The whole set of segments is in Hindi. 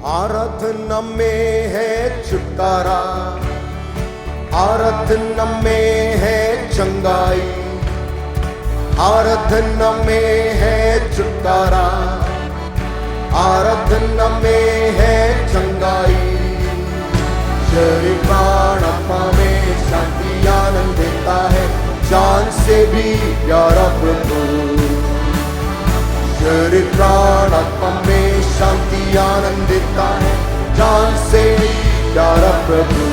आराधना में है छुटकारा, आराधना में है चंगाई, आराधना में है छुटकारा, आराधना में है चंगाई। शरीर प्राण आत्मा में शांति आनंद देता है, जान से भी प्यारा प्रभु। शरीर प्राण आत्मा में शांति आनंद देता है, जान से प्यारा प्रभु।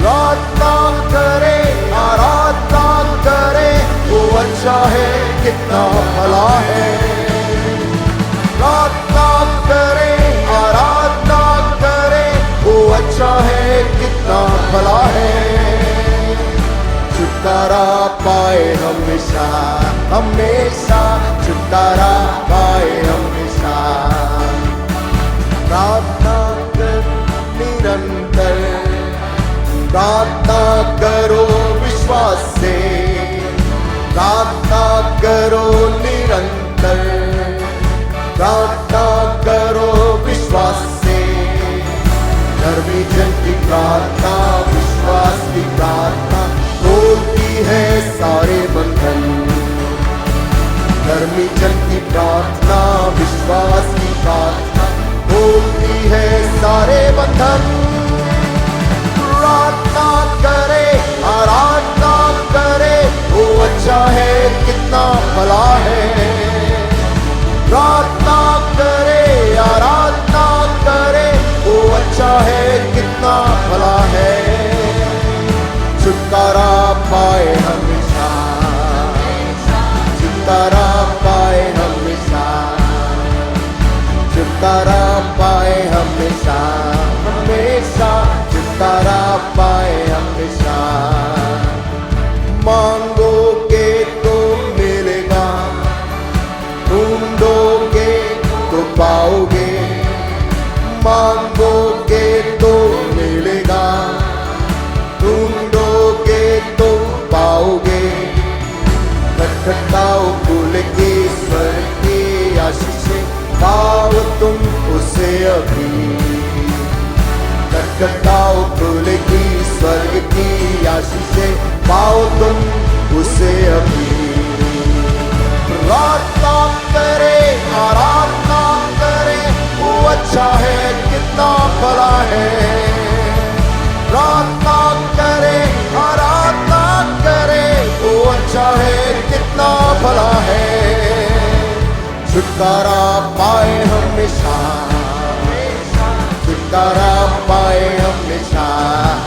आराधना करे, आराधना करे, वो अच्छा है कितना भला है। आराधना करे, आराधना करे, वो अच्छा है कितना भला है। छुटकारा पाए हमेशा, हमेशा छुटकारा पाए हमेशा। प्रार्थना कर निरंतर, प्रार्थना करो विश्वास से, प्रार्थना करो निरंतर, प्रार्थना करो विश्वास से। धर्मी जन की प्रार्थना, विश्वास की प्रार्थना तोड़ती है सारे बंधन। धर्मी जन की प्रार्थना, विश्वास की प्रार्थना तोड़ती है सारे बंधन। प्रार्थना करे, आराधना करे, वो अच्छा है कितना भला है। प्रार्थना करे, आराधना करे, वो अच्छा है कितना भला है। छुटकारा पाए हमेशा, छुटकारा पाए हमेशा, छुटकारा पाए हमेशा, हमेशा छुटकारा पाए हमेशा। मांगोगे तो मिलेगा, ढूंढोगे तो पाओगे। मांगोगे तो मिलेगा, ढूंढोगे तो पाओगे। खटखटाओ खुल के स्वर की आशीषें, पाओ तुम उसे अभी। खटखटाओ खुल की स्वर्ग की आशीषें, पाओ तुम उसे अभी। प्रार्थना करे, आराधना करे, वो अच्छा है कितना भला है। प्रार्थना करे, आराधना करे, वो अच्छा है कितना भला है। छुटकारा पाए हमेशा, छुटकारा पाए हमेशा,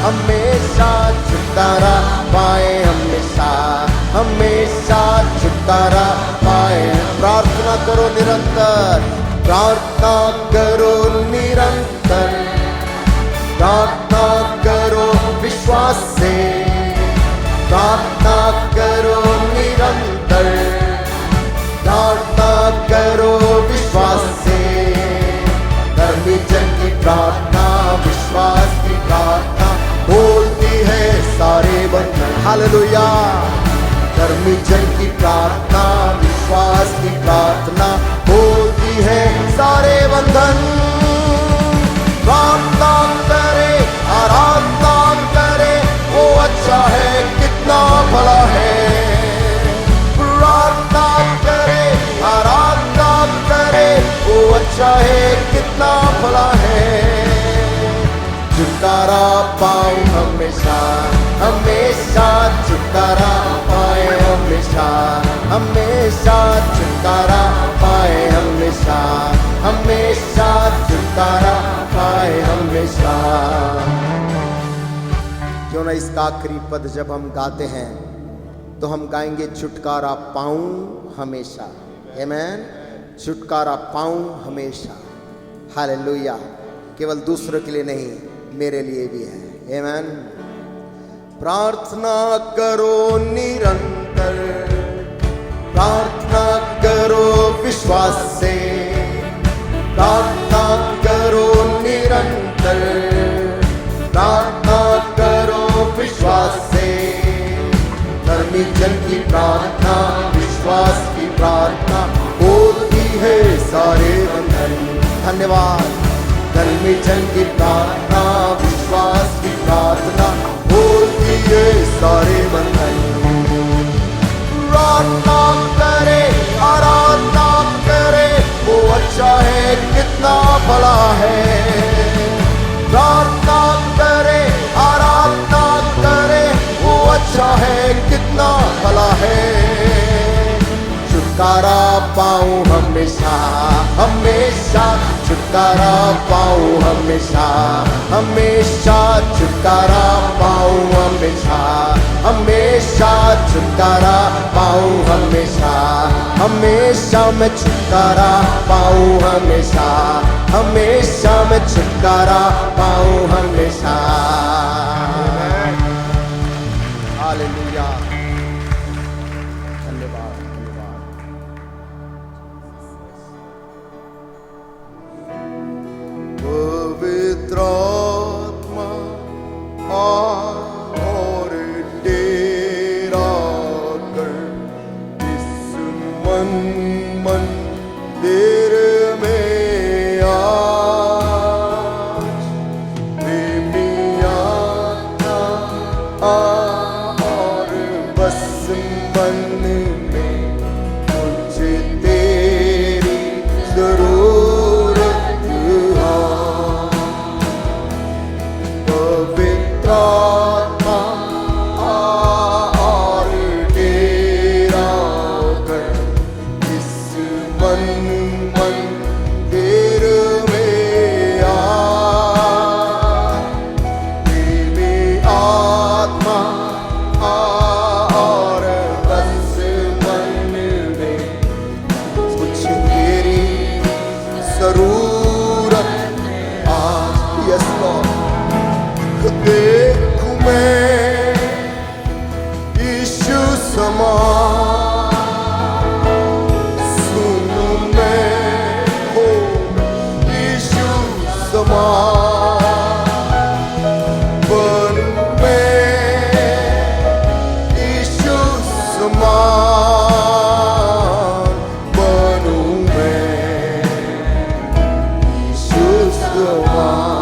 हमेशा छुटकारा पाए हमेशा, हमेशा छुटकारा पाए। प्रार्थना करो निरंतर, प्रार्थना करो निरंतर, प्रार्थना करो विश्वास से, प्रार्थना करो निरंतर, प्रार्थना करो विश्वास से। धर्मी जन की प्रार्थना, विश्वास की प्रार्थना बोलती है सारे बंधन। हालेलुया। धर्मी जन की प्रार्थना, विश्वास की प्रार्थना बोलती है सारे बंधन। प्रार्थना करे, आराधना करे, वो अच्छा है कितना भला है। प्रार्थना करे, आराधना करे, वो अच्छा है कितना भला है। छुटकारा पाए हमेशा, हमेशा छुटकारा पाए हमेशा, हमेशा छुटकारा पाए हमेशा, हमेशा छुटकारा पाए हमेशा। क्यों ना इसका आखिरी पद जब हम गाते हैं तो हम गाएंगे छुटकारा पाऊं हमेशा। आमीन। छुटकारा पाऊं हमेशा। हालेलुया। केवल दूसरों के लिए नहीं, मेरे लिए भी है। आमीन। प्रार्थना करो निरंतर, प्रार्थना करो विश्वास से, प्रार्थना करो निरंतर, प्रार्थना करो विश्वास से। धर्मी जन की प्रार्थना, विश्वास की प्रार्थना होती है सारे बंधन। धन्यवाद। दिल में जंगी प्रार्थना, विश्वास की प्रार्थना, बोलती ये सारे बंधन। प्रार्थना करे, आराधना करे, वो अच्छा है, कितना भला है। प्रार्थना करे, आराधना करे, वो अच्छा है, कितना भला है। छुटकारा पाऊं हमेशा, हमेशा छुटकारा पाऊं हमेशा, हमेशा छुटकारा पाऊं हमेशा, हमेशा छुटकारा पाऊं हमेशा, हमेशा मैं छुटकारा पाऊं हमेशा, हमेशा मैं छुटकारा पाऊं हमेशा। हालेलुया। पवित्र आत्मा और डेरा कर इस मंदिर में आज। प्रेमी आत्मा और बस मन में मुझे तेरी जरूरत देखूं मैं यीशु समान, सुनूं मैं हो यीशु समान, बनूं मैं यीशु समान, बनूं मैं यीशु समान।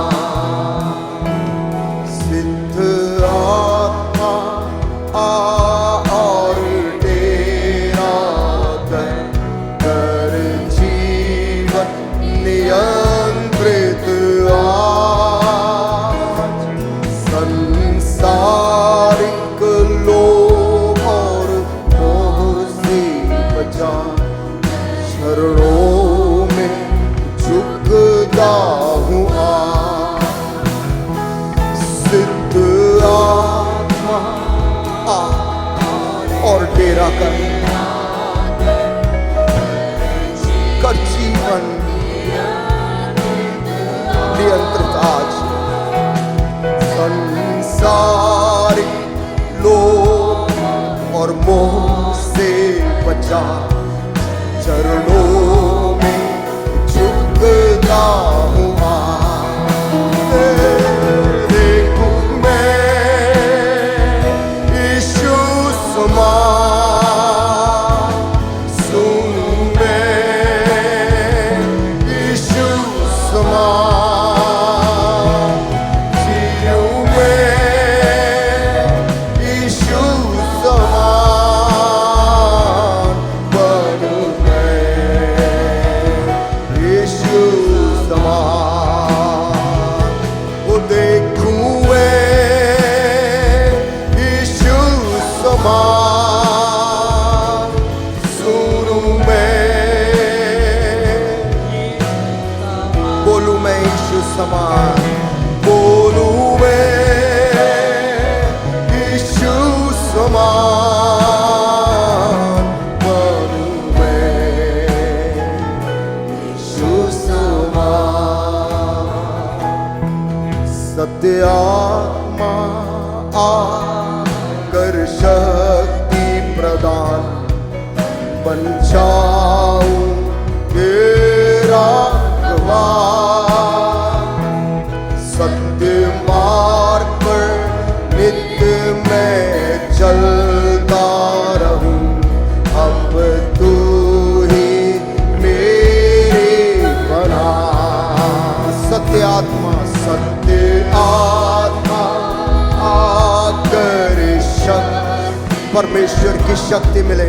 संसारिक लोभ और मोह से बचा, शरणों में झुकता हूँ सिद्ध आत्मा और डेरा कर जीवन नियंत्रित आज। संसारिक लोभ और मोह से बचा, चरणों में झुकता हूँ देखूं मैं यीशु समान, सुनूं मैं यीशु समान, जीऊं मैं यीशु समान, बनूं मैं यीशु समान। वो देखूं मैं यीशु समान, सुनूं मैं, बोलूं मैं यीशु समान, बोलूं मैं यीशु समान, बनूं मैं यीशु समान। सत्य आत्मा आकर शक्ति प्रदान, बन जाऊं तेरा गवाह, सत्य मार्ग पर नित्य मैं चलता रहूं। अब तू ही मेरी बना, परमेश्वर की शक्ति मिले।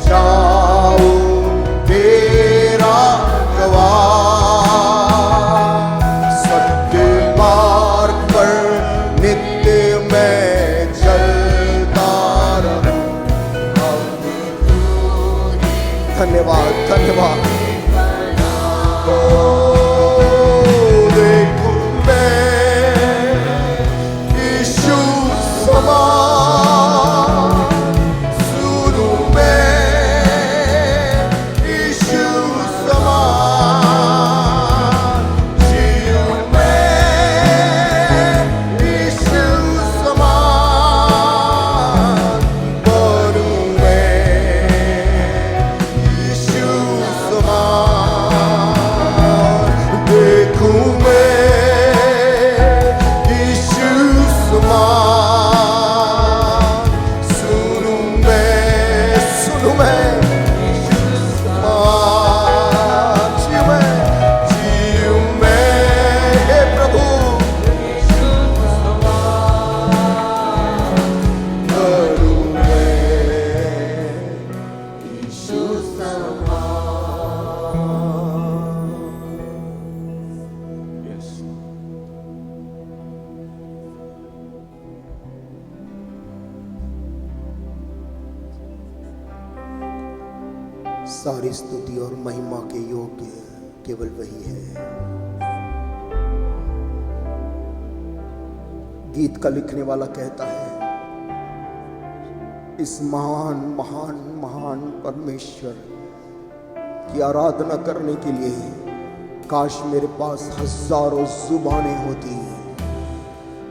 जाऊं तेरा गवाह, सत्य मार्ग पर नित्य मैं चलता रहूं। धन्यवाद धन्यवाद। देखूं मैं यीशु समान, सुनूं मैं यीशु समान, जीऊं मैं यीशु समान, बनूं मैं यीशु समान। देखूं मैं यीशु समान, सुनूं मैं यीशु समान, जीऊं मैं हे प्रभु यीशु समान, बनूं मैं यीशु समान। Yes. सारी स्तुति और महिमा के योग्य केवल वही है। गीत का लिखने वाला कहता है, इस महान महान महान परमेश्वर की आराधना करने के लिए काश मेरे पास हजारों जुबानें होती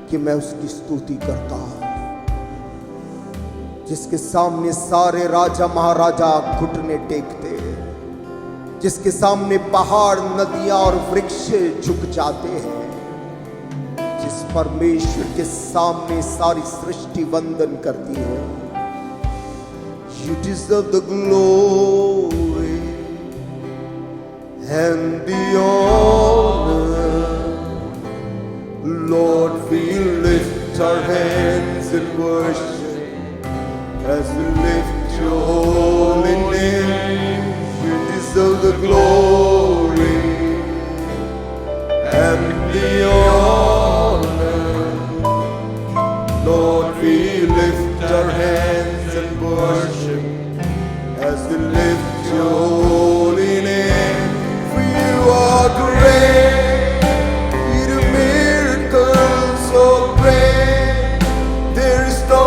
कि मैं उसकी स्तुति करता, जिसके सामने सारे राजा महाराजा घुटने टेकते, जिसके सामने पहाड़ नदियां और वृक्ष झुक जाते हैं, जिस परमेश्वर के सामने सारी सृष्टि वंदन करती है। You deserve the glory and the honor. Lord, we lift our hands in worship as we lift your holy name. You deserve the glory and the honor. Lord, we lift our hands and worship as we lift your holy name. For you are great, you do miracles so great. There is no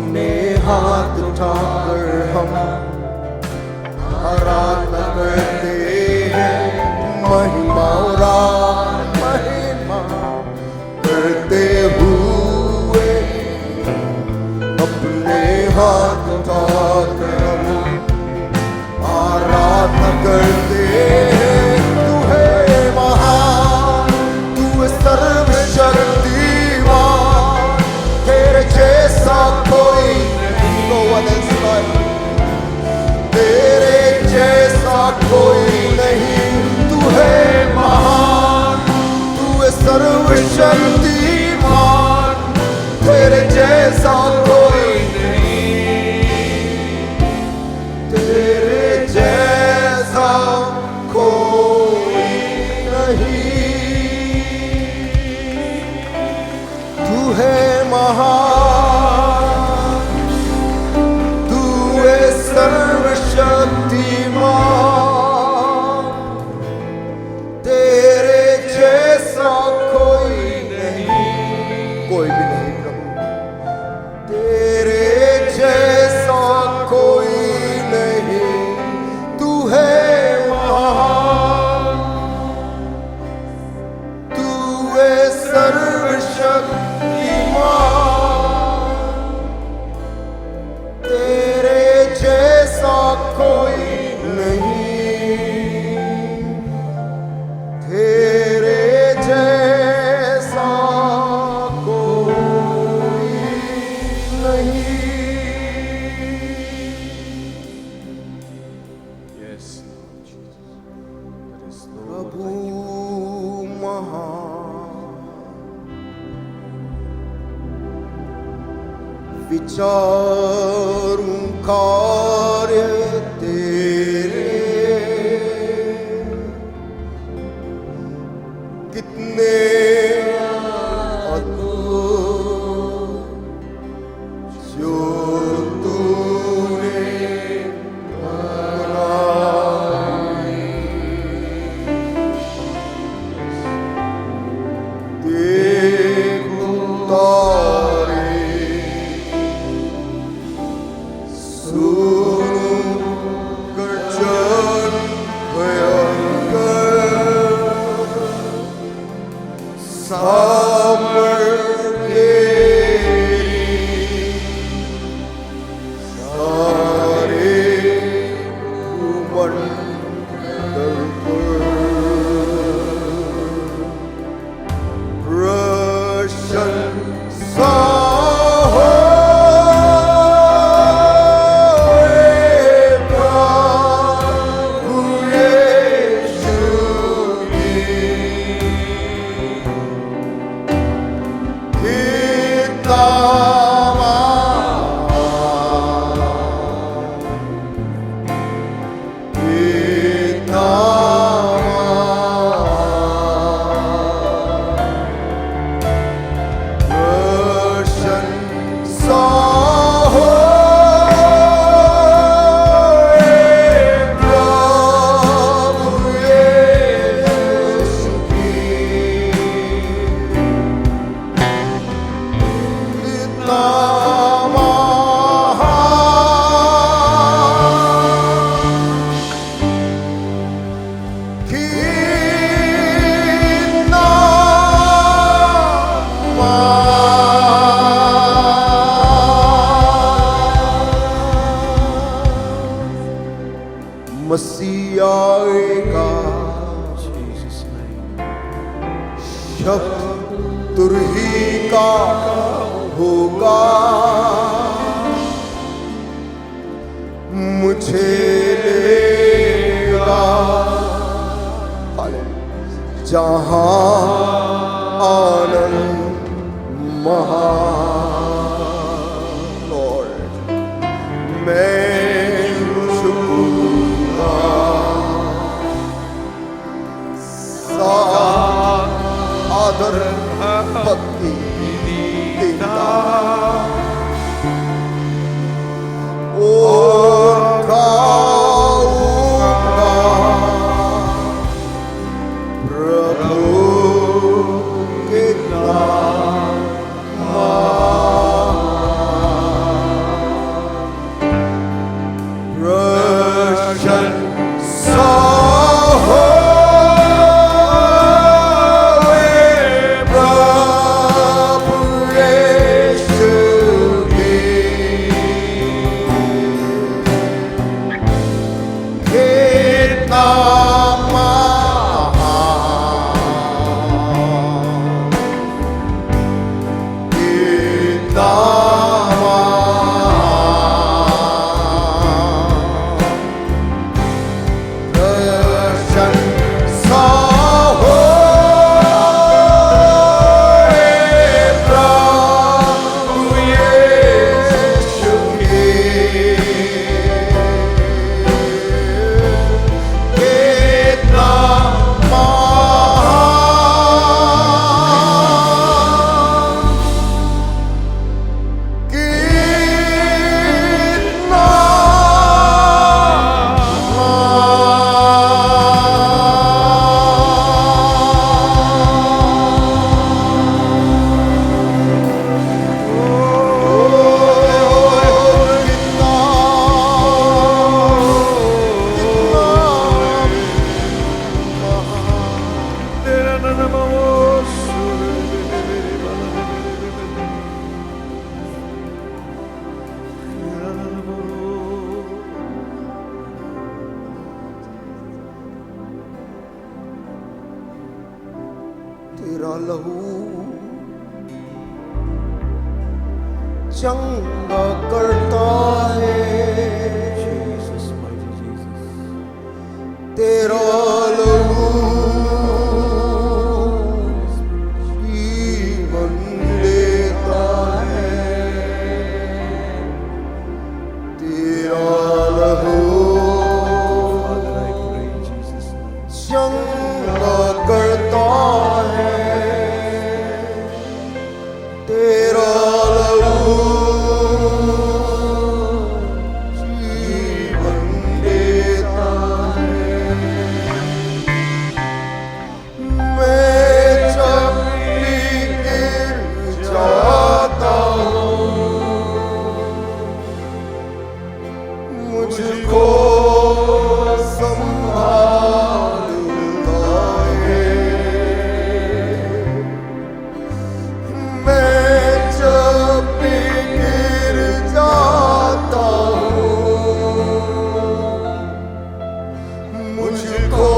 अपने हाथ उठाकर हम आराधना करते हैं, महिमा करते हुए अपने हाथ उठाकर हम आराधना करते हैं। तू है महान, तू है सर्वशक्तिमान, तेरे जैसा कोई नहीं, no one else like, तेरे जैसा कोई नहीं। तू है महान, तू है सर्वशक्तिमान, तेरे जैसा कोई नहीं, तेरे जैसा कोई नहीं। तू है महान, तू है सर्वशक्तिमान, तेरे जैसा कोई नहीं, कोई भी नहीं प्रभु, तेरे जैसा कोई नहीं। तू है महान, तू है सर्वशक्तिमान, तेरे जैसा कोई नहीं, तेरे जैसा कोई नहीं। Yes, Lord Jesus. There is no one Prabhu like you. महान, विचारूं कार्य तेरे, कितने अद्भुत जो तूने बनाए। देखो तारे, सुनो गर्जन भयंकर, सामर्थ्य सारे भूमंडल पर प्रशंसा हो प्रभु यीशु की। कितना प्रशंसा हो प्रभु यीशु की। कितना मसीह आएगा, Jesus' name. शब्द तुरही का होगा, मुझे लेगा जहां आनंद महान। लॉर्ड मैं झुकूंगा, आदर भक्ति देता और गाऊंगा प्रभु के नाम। तेरा लहू चंगा करता है, Jesus, mighty Jesus. तेरा लहू जीवन देता है, तेरा लहू Father, I pray in Jesus' name. चंगा करता है, तेरा लहू जीवन देता है। मैं जब भी गिर जाता हूँ, मुझको संभालता है। मैं जब भी गिर जाता हूँ, मुझको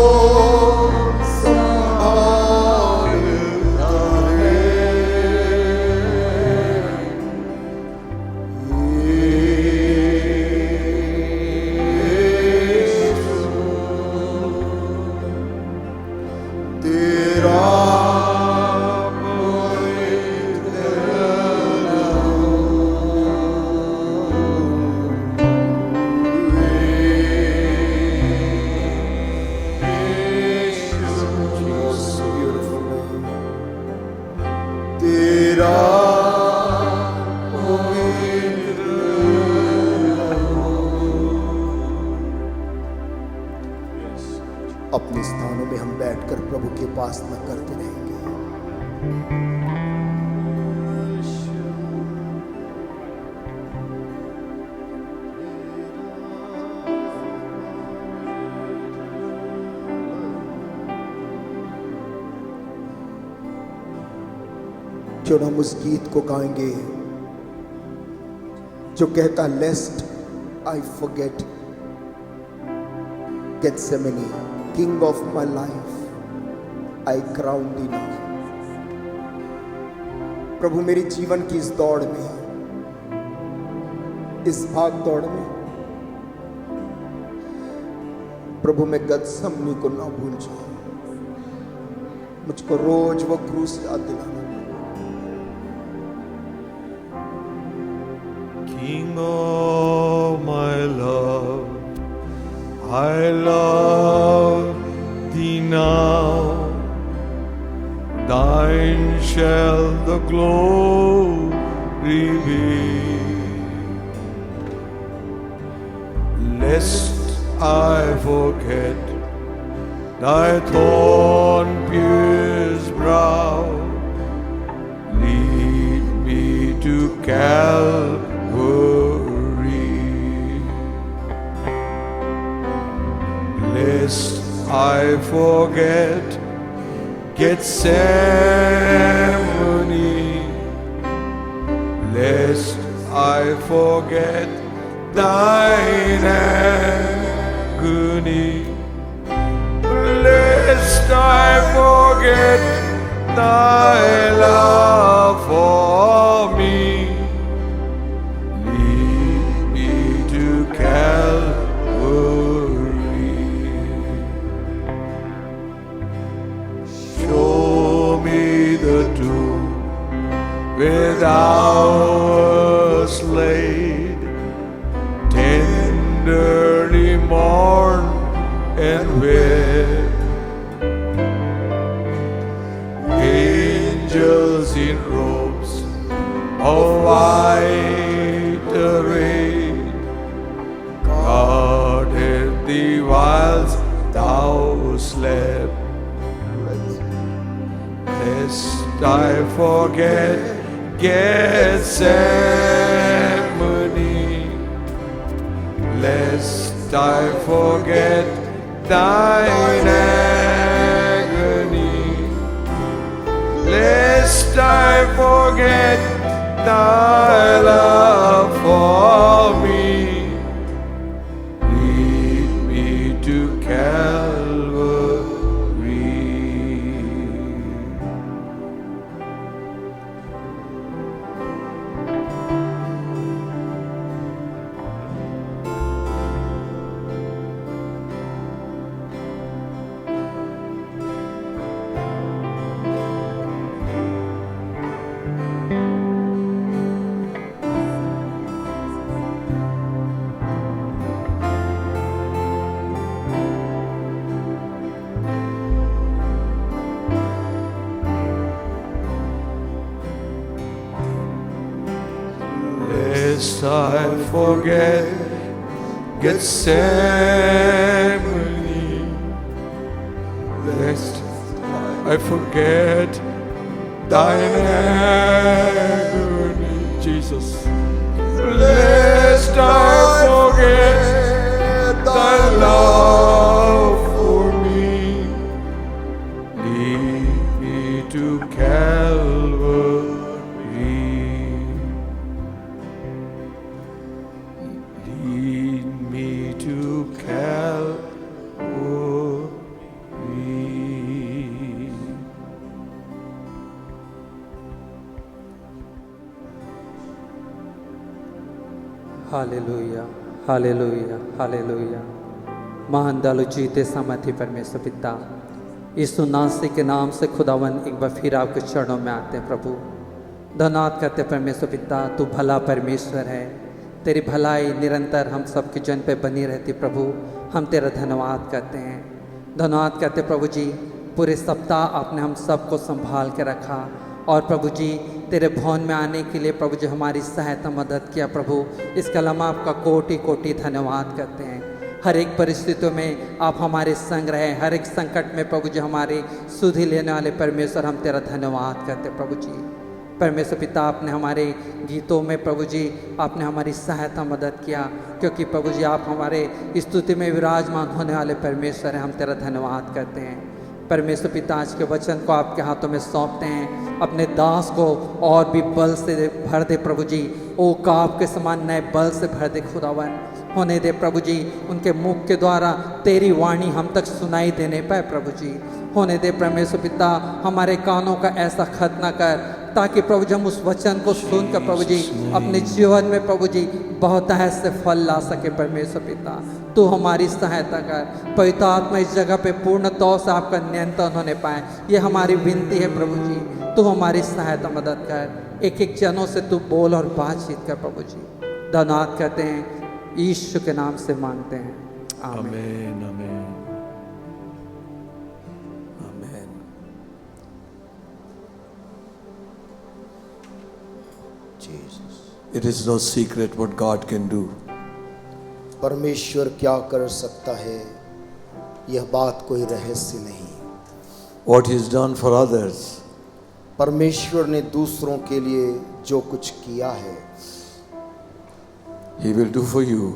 संभालता है। तेरा तेरा अपने स्थानों में हम बैठकर प्रभु के पास न करते रहेंगे। क्यों ना हम उस गीत को गाएंगे जो कहता, lest I forget Gethsemane, King of my life, I crown thee now. प्रभु मेरी जीवन की इस दौड़ में, इस भाग दौड़ में, प्रभु मैं गethsemane को ना भूल जाऊं। मुझको रोज वो क्रूस याद दिलाना। King of my love, I love thee now. Thine shall the glory be. Lest I forget thy thorn-pierced brow, lead me to Calvary. Lest I forget Gethsemane, lest I forget thine agony, lest I forget thy love for me. Lead me to Calvary. Show me the tomb with ours laid, tenderly mourned and wept. Angels in robes of white array guarded thee whilst thou slept. Lest I forget Gethsemane, lest I forget thine agony, lest I forget thy love for me. Lead me to Calvary. Lest I forget Gethsemane, lest I forget thine agony, Jesus. Lest I forget thy love for me, lead me to Calvary, lead me to Calvary. Hallelujah, hallelujah, hallelujah. महान दयालु जीते सामर्थी परमेश्वर पिता, यीशु नासरी के नाम से खुदावन एक बार फिर आपके चरणों में आते हैं प्रभु। धन्यवाद करते परमेश्वर पिता, तू भला परमेश्वर है, तेरी भलाई निरंतर हम सबके जन पे बनी रहती प्रभु। हम तेरा धन्यवाद करते हैं, धन्यवाद करते प्रभु जी। पूरे सप्ताह आपने हम सबको संभाल के रखा और प्रभु जी तेरे भवन में आने के लिए प्रभु जी हमारी सहायता मदद किया प्रभु। इस कलम आपका कोटि कोटि धन्यवाद करते हैं। हर एक परिस्थितियों में आप हमारे संग रहे, हर एक संकट में प्रभु जी हमारे सुधि लेने वाले परमेश्वर, हम तेरा धन्यवाद करते प्रभु जी। परमेश्वर पिता, आपने हमारे गीतों में प्रभु जी आपने हमारी सहायता मदद किया, क्योंकि प्रभु जी आप हमारे स्तुति में विराजमान होने वाले परमेश्वर हैं। हम तेरा धन्यवाद करते हैं परमेश्वर पिता। आज के वचन को आपके हाथों में सौंपते हैं, अपने दास को और भी बल से भर दे प्रभु जी। ओ काब के समान नए बल से भर दे खुदावन, होने दे प्रभु जी उनके मुख के द्वारा तेरी वाणी हम तक सुनाई देने पाए प्रभु जी। होने दे परमेश्वर पिता, हमारे कानों का ऐसा खतना कर ताकि प्रभु जी हम उस वचन को सुनकर प्रभु जी अपने जीवन में प्रभु जी बहुत ऐसे फल ला सके परमेश्वर पिता। तू हमारी सहायता कर, पवित्र आत्मा इस जगह पे पूर्ण तौर से आपका नियंत्रण होने पाए, ये हमारी विनती है प्रभु जी। तू हमारी सहायता मदद कर, एक एक जनों से तू बोल और बातचीत कर प्रभु जी। धन्यवाद करते हैं, यीशु के नाम से मांगते हैं, आमीन। Amen, amen. Amen. Jesus. It is no secret what God can do. परमेश्वर क्या कर सकता है, यह बात कोई रहस्य नहीं। What He has done for others, परमेश्वर ने दूसरों के लिए जो कुछ किया है, He will do for you.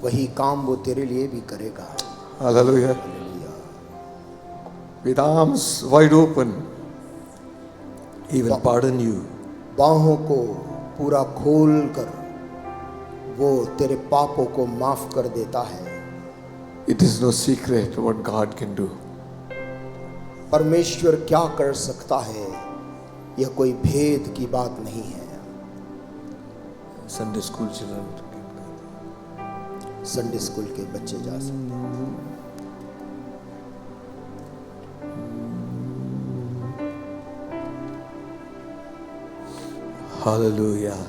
वही काम वो तेरे लिए भी करेगा। Hallelujah. With arms wide open, He will pardon you. बाहों को पूरा खोल कर वो तेरे पापों को माफ कर देता है। It is no secret what God can do. परमेश्वर क्या कर सकता है, यह कोई भेद की बात नहीं है। Sunday school children. Sunday school के बच्चे जा सकते हैं। Hallelujah.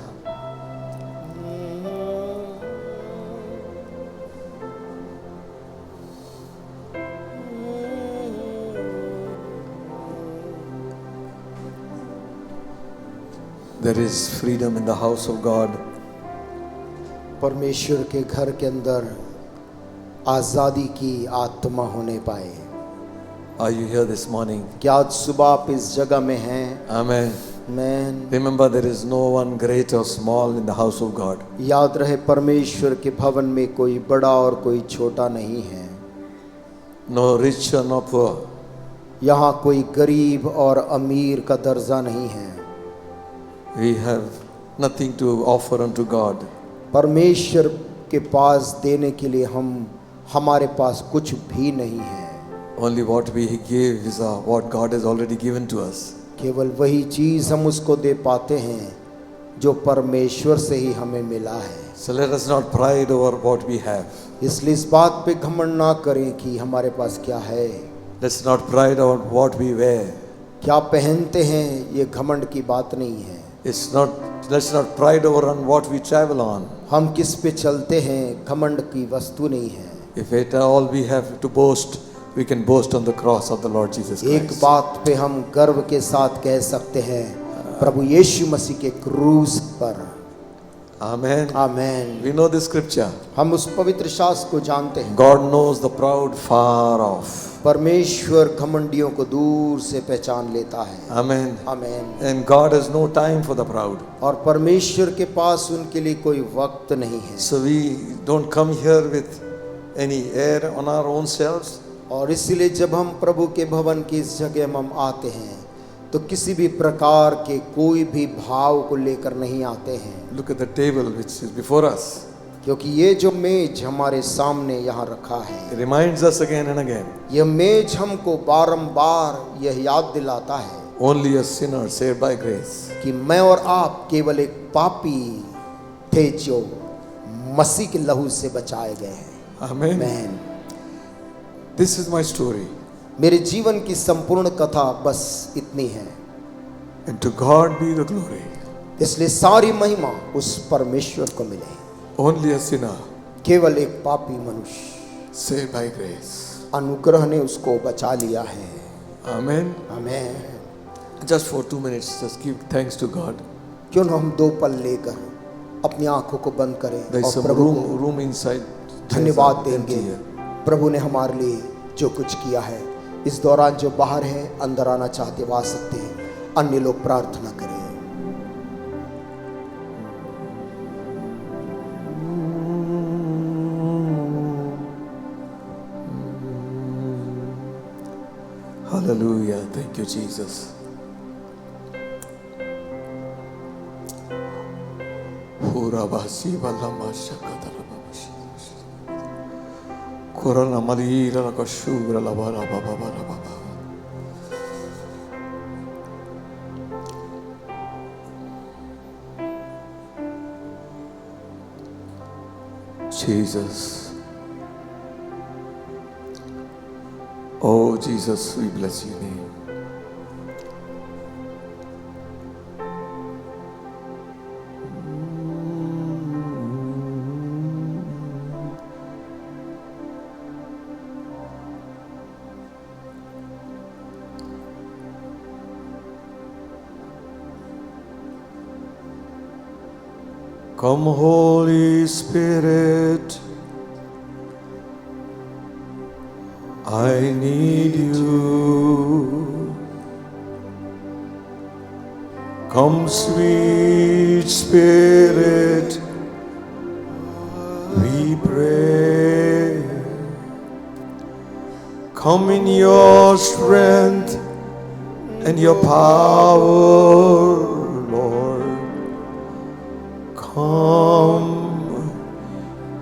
There is freedom in the house of God. परमेश्वर के घर के अंदर आजादी की आत्मा होने पाए। Are you here this morning? क्या आज सुबह आप इस जगह में हैं? Amen. आमीन। Remember, there is no one great or small in the house of God. याद रहे परमेश्वर के भवन में कोई बड़ा और कोई छोटा नहीं है। No rich or no poor. यहाँ कोई गरीब और अमीर का दर्जा नहीं है। We have nothing to offer unto God. परमेश्वर के पास देने के लिए हमारे पास कुछ भी नहीं है। Only what we give is what God has already given to us. केवल वही चीज हम उसको दे पाते हैं जो परमेश्वर से ही हमें मिला है। So let us not pride over what we have. इसलिए इस बात पे घमंड ना करें कि हमारे पास क्या है। Let's not pride over what we wear. क्या पहनते हैं ये घमंड की बात नहीं है। Let's not pride over on what we travel on. हम किस पे चलते हैं घमंड की वस्तु नहीं है। If it all we have to boast, we can boast on the cross of the Lord Jesus एक Christ. बात पे हम गर्व के साथ कह सकते हैं, प्रभु यीशु मसीह के क्रूस पर। Amen. Amen. We know this scripture. हम उस पवित्र शास्त्र को जानते हैं। God knows the proud far off. परमेश्वर घमंडियों को दूर से पहचान लेता है। Amen. Amen. And God has no time for the proud. और परमेश्वर के पास उनके लिए कोई वक्त नहीं है। So we don't come here with any air on our own selves. और इसलिए जब हम प्रभु के भवन की इस जगह में हम आते हैं तो किसी भी प्रकार के कोई भी भाव को लेकर नहीं आते हैं। Look at the table which is before us. क्योंकि ये जो मेज हमारे सामने यहाँ रखा है, It reminds us again and again. यह मेज हमको बारंबार यह याद दिलाता है Only a sinner saved by grace. कि मैं और आप केवल एक पापी थे जो मसीह के लहू से बचाए गए हैं। Amen. आमीन। This is my story. मेरे जीवन की संपूर्ण कथा बस इतनी है। And to God be the glory. इसलिए सारी महिमा उस परमेश्वर को मिले। Only a sinner केवल एक पापी मनुष्य saved by grace. अनुग्रह ने उसको बचा लिया है। Amen. आमीन। Just for 2 minutes, just give thanks to God. क्यों न हम 2 पल लेकर अपनी आंखों को बंद करें There is और some प्रभु को room inside. धन्यवाद There's देंगे। empty here. प्रभु ने हमारे लिए जो कुछ किया है। इस दौरान जो बाहर है अंदर आना चाहते वो आ सकते हैं, अन्य लोग प्रार्थना करें। Hallelujah. Thank you, Jesus. Hurabasi balama shakadarabashi. Korana madira la kashura la bara baba bara baba. Jesus. Oh Jesus, we bless your name. Come, Holy Spirit, I need you. Come, sweet Spirit, we pray. Come in your strength and your power, Lord. Come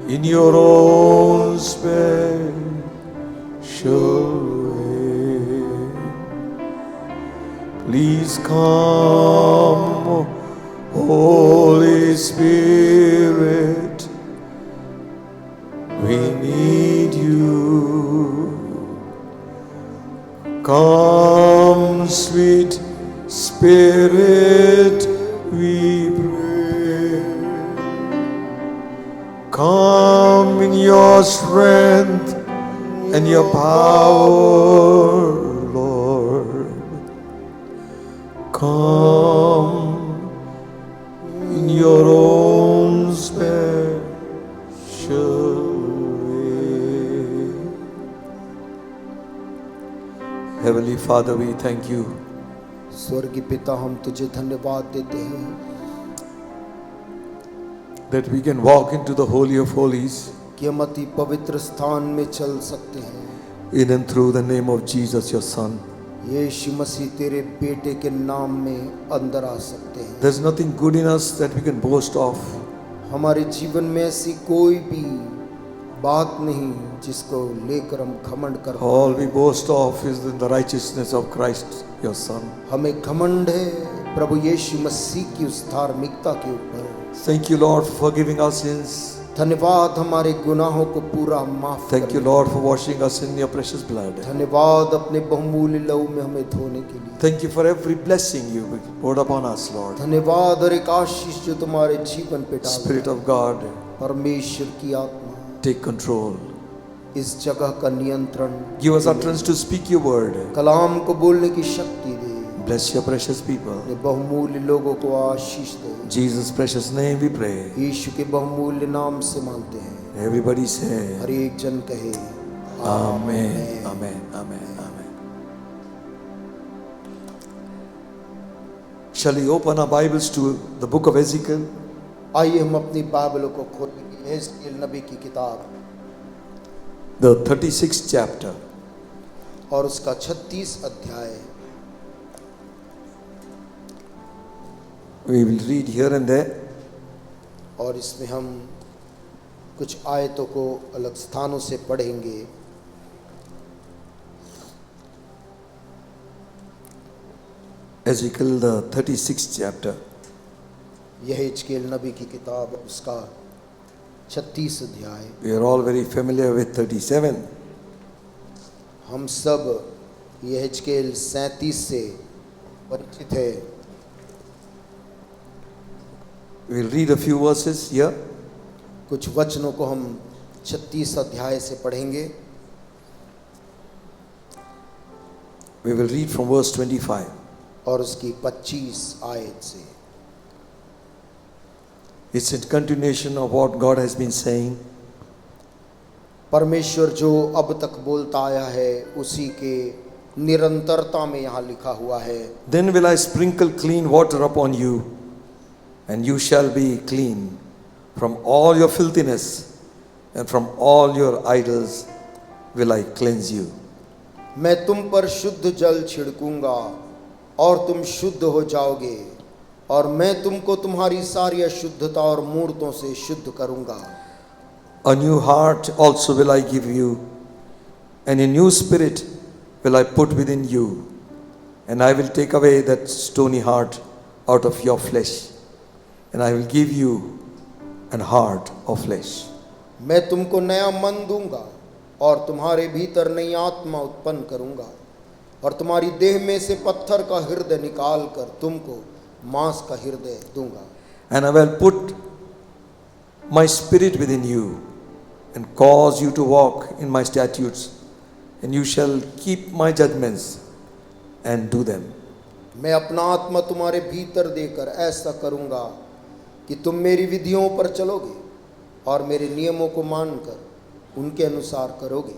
in your own special way. Please come, Holy Spirit, we need you. Come, sweet Spirit, we pray. Come in your strength and your power, Lord. Come in your own special way. Heavenly Father, we thank you स्वर्गीय पिता, हम तुझे धन्यवाद देते हैं that we can walk into the Holy of Holies कि हम अति पवित्र स्थान में चल सकते हैं in and through the name of Jesus, your Son. यीशु मसीह तेरे बेटे के नाम में अंदर आ सकते हैं। There's nothing good in us that we can boast of. हमारे जीवन में ऐसी कोई भी बात नहीं जिसको लेकर हम घमंड कर। All we boast of is in the righteousness of Christ, your Son. हमें घमंड है प्रभु यीशु मसीह की उस धार्मिकता के ऊपर। Thank you, Lord, for forgiving our sins. धन्यवाद हमारे गुनाहों को पूरा माफ Thank you, करने। Lord, for washing us in your precious blood. धन्यवाद अपने बहुमूल्य लहू में हमें धोने के लिए। Thank you for every blessing you poured upon us, Lord. धन्यवाद और एक आशीष जो तुम्हारे जीवन पे डाल। Spirit of God, परमेश्वर की आत्मा take control. इस जगह का नियंत्रण। Give us utterance to speak your word. कलाम को बोलने की शक्ति दे। Bless your precious people. अपने बहुमूल्य लोगों को आशीष दे। In Jesus' precious name we pray. यीशु के बहुमूल्य नाम से मांगते हैं। Everybody say, हर एक जन कहे Amen, Amen, Amen, Amen. Shall we open our Bibles to the book of Ezekiel? आइए हम अपनी बाइबलों को खोलेंगे एहezकिएल नबी की किताब The 36th chapter. और उसका 36 अध्याय। We will read here and there. और इसमें हम कुछ आयतों को अलग स्थानों से पढ़ेंगे। Ezekiel, the 36th chapter. यह एहezकिएल नबी की किताब उसका 36 अध्याय। We are all very familiar with 37. हम सब यह एहezकिएल 37 से परिचित है। We will read a few verses here. कुछ वचनों को हम 36 अध्याय से पढ़ेंगे। We will read from verse 25. और उसकी 25 आयत से। It's in continuation of what God has been saying. परमेश्वर जो अब तक बोलता आया है उसी के निरंतरता में यहाँ लिखा हुआ है। Then will I sprinkle clean water upon you, and you shall be clean from all your filthiness, and from all your idols will I cleanse you. मैं तुम पर शुद्ध जल छिड़कूंगा और तुम शुद्ध हो जाओगे, और मैं तुमको तुम्हारी सारी अशुद्धता और मूर्तों से शुद्ध करूंगा। A new heart also will I give you, and a new spirit will I put within you, and I will take away that stony heart out of your flesh, and I will give you an heart of flesh. मैं तुमको नया मन दूंगा और तुम्हारे भीतर नई आत्मा उत्पन्न करूंगा, और तुम्हारी देह में से पत्थर का हृदय निकाल कर तुमको मांस का हृदय दूंगा। And I will put my spirit within you, and cause you to walk in my statutes, and you shall keep my judgments and do them. मैं अपना आत्मा तुम्हारे भीतर देकर ऐसा करूंगा कि तुम मेरी विधियों पर चलोगे और मेरे नियमों को मानकर उनके अनुसार करोगे।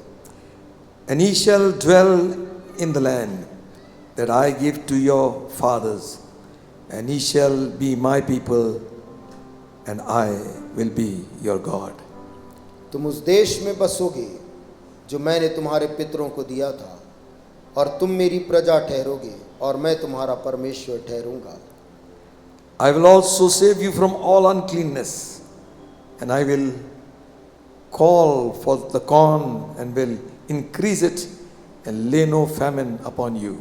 And ye shall dwell in the land that I give to your fathers, and ye shall be my people, and I will be your God. तुम उस देश में बसोगे जो मैंने तुम्हारे पितरों को दिया था, और तुम मेरी प्रजा ठहरोगे और मैं तुम्हारा परमेश्वर ठहरूंगा। I will also save you from all uncleanness, and I will call for the corn and will increase it, and lay no famine upon you.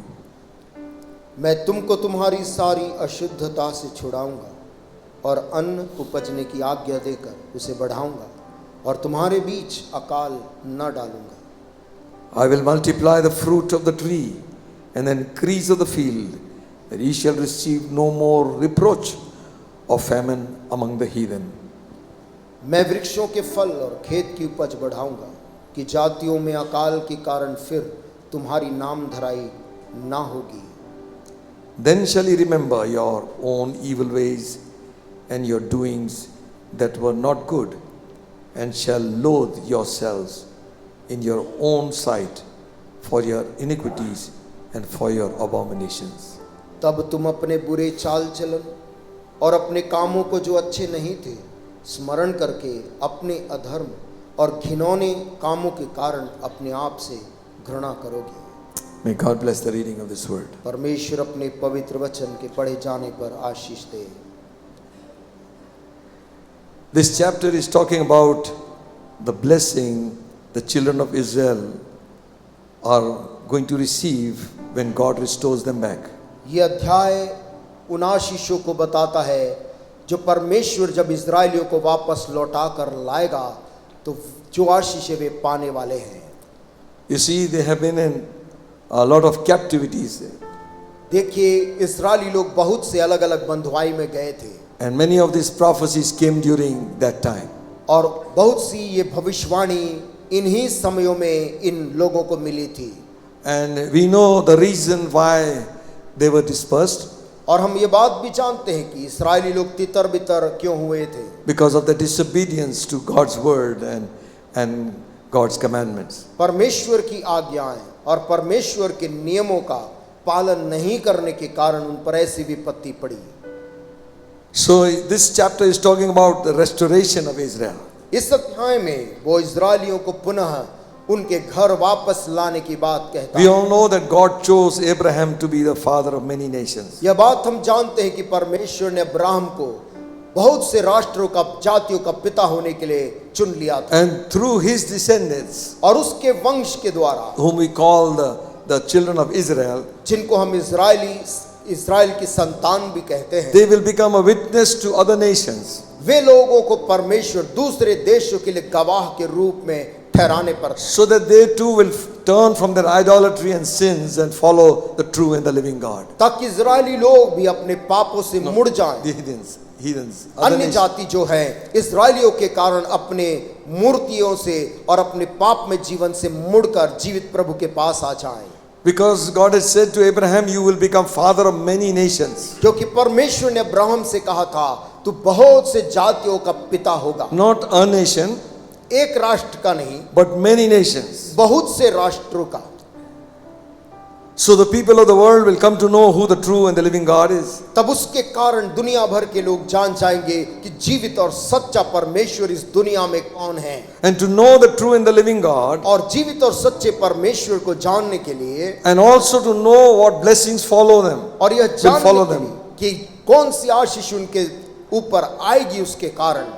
मैं तुमको तुम्हारी सारी अशुद्धता से छुड़ाऊंगा और अन्न उपजने की आज्ञा देकर उसे बढ़ाऊंगा, और तुम्हारे बीच अकाल न डालूंगा। I will multiply the fruit of the tree and the increase of the field, that ye shall receive no more reproach of famine among the heathen. मैं वृक्षों के फल और खेत की उपज बढ़ाऊंगा कि जातियों में अकाल के कारण फिर तुम्हारी नाम धराई ना होगी। Then shall ye remember your own evil ways and your doings that were not good, and shall loathe yourselves in your own sight for your iniquities and for your abominations. तब तुम अपने बुरे चाल चलन और अपने कामों को जो अच्छे नहीं थे स्मरण करके अपने अधर्म और घिनौने कामों के कारण अपने आप से घृणा करोगे। May God bless the reading of this word. परमेश्वर अपने पवित्र वचन के पढ़े जाने पर आशीष दे। This chapter is talking about the blessing the children of Israel are going to receive when God restores them back. ये अध्याय उन आशीषों को बताता है जो परमेश्वर जब इज़राइलियों को वापस लौटा कर लाएगा तो जो आशीषें वे पाने वाले हैं। You see, they have been in a lot of captivities, देखिए इज़राइली लोग बहुत से अलग अलग बंधुआई में गए थे, and many of these prophecies came during that time. और बहुत सी ये भविष्यवाणी इन्हीं समयों में इन लोगों को मिली थी। And we know the reason why they were dispersed और हम ये बात भी जानते हैं कि इस्राएली लोग तितर बितर क्यों हुए थे, because of the disobedience to God's word and God's commandments. परमेश्वर की आज्ञाएं और परमेश्वर के नियमों का पालन नहीं करने के कारण उन पर ऐसी विपत्ति पड़ी। So this chapter is talking about the restoration of Israel. इस अध्याय में वो इस्राएलियों को पुनः उनके घर वापस लाने की बात कहता We है। all know that God chose Abraham to be the father of many nations. यह बात हम जानते हैं कि परमेश्वर ने अब्राहम को बहुत से राष्ट्रों का, जातियों का पिता होने के लिए चुन लिया था, And through his descendants, और उसके वंश के द्वारा whom we call the children of Israel, जिनको हम इस्राएल की संतान भी कहते हैं, they will become a witness to other nations. वे लोगों को परमेश्वर दूसरे देशों के लिए गवाह के रूप में ठहराने पर, So that they too will turn from their idolatry and sins and follow the true and the living God. ताकि इस्राएली लोग भी अपने पापों से मुड़ जाएं। The heathens, other अन्य nations. जाति जो है इस्राएलियों के कारण अपने मूर्तियों से और अपने पाप में जीवन से मुड़कर जीवित प्रभु के पास आ जाएं। Because God has said to Abraham, you will become father of many nations. क्योंकि परमेश्वर ने अब्राहम से कहा था तू बहुत से जातियों का पिता होगा, Not a nation, एक राष्ट्र का नहीं, but many nations. बहुत से राष्ट्रों का। So the people of the world will come to know who the true and the living God is. तब उसके कारण दुनिया भर के लोग जान जाएंगे कि जीवित और सच्चा परमेश्वर इस दुनिया में कौन है। And to know the true and the living God, और जीवित और सच्चे परमेश्वर को जानने के लिए, and also to know what blessings follow them. और यह will जानने follow के them. लिए कि कौन सी आशीष उनके ऊपर आएगी उसके कारण।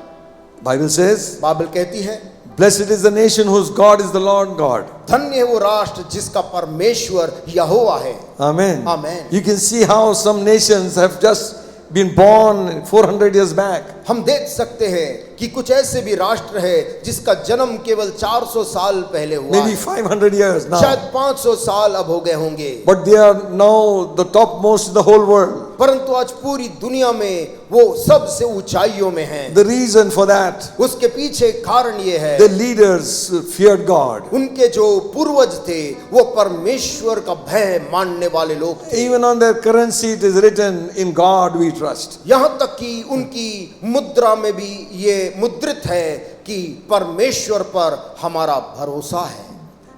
Bible says, बाइबल कहती है blessed is the nation whose God is the Lord God. धन्य है वो राष्ट्र जिसका परमेश्वर यहोवा है। Amen. Amen. You can see how some nations have just been born 400 years back. हम देख सकते हैं कि कुछ ऐसे भी राष्ट्र है जिसका जन्म केवल 400 साल पहले हुआ Maybe है, 500 years now. शायद 500 साल अब हो गए होंगे, But they are now the topmost in the whole world. परंतु आज पूरी दुनिया में वो सबसे ऊंचाइयों में हैं। The reason for that, उसके पीछे कारण ये है the leaders feared God. उनके जो पूर्वज थे वो परमेश्वर का भय मानने वाले लोग थे। Even on their currency it is written, in God we trust. यहाँ तक कि उनकी मुद्रा में भी ये मुद्रित है कि परमेश्वर पर हमारा भरोसा है।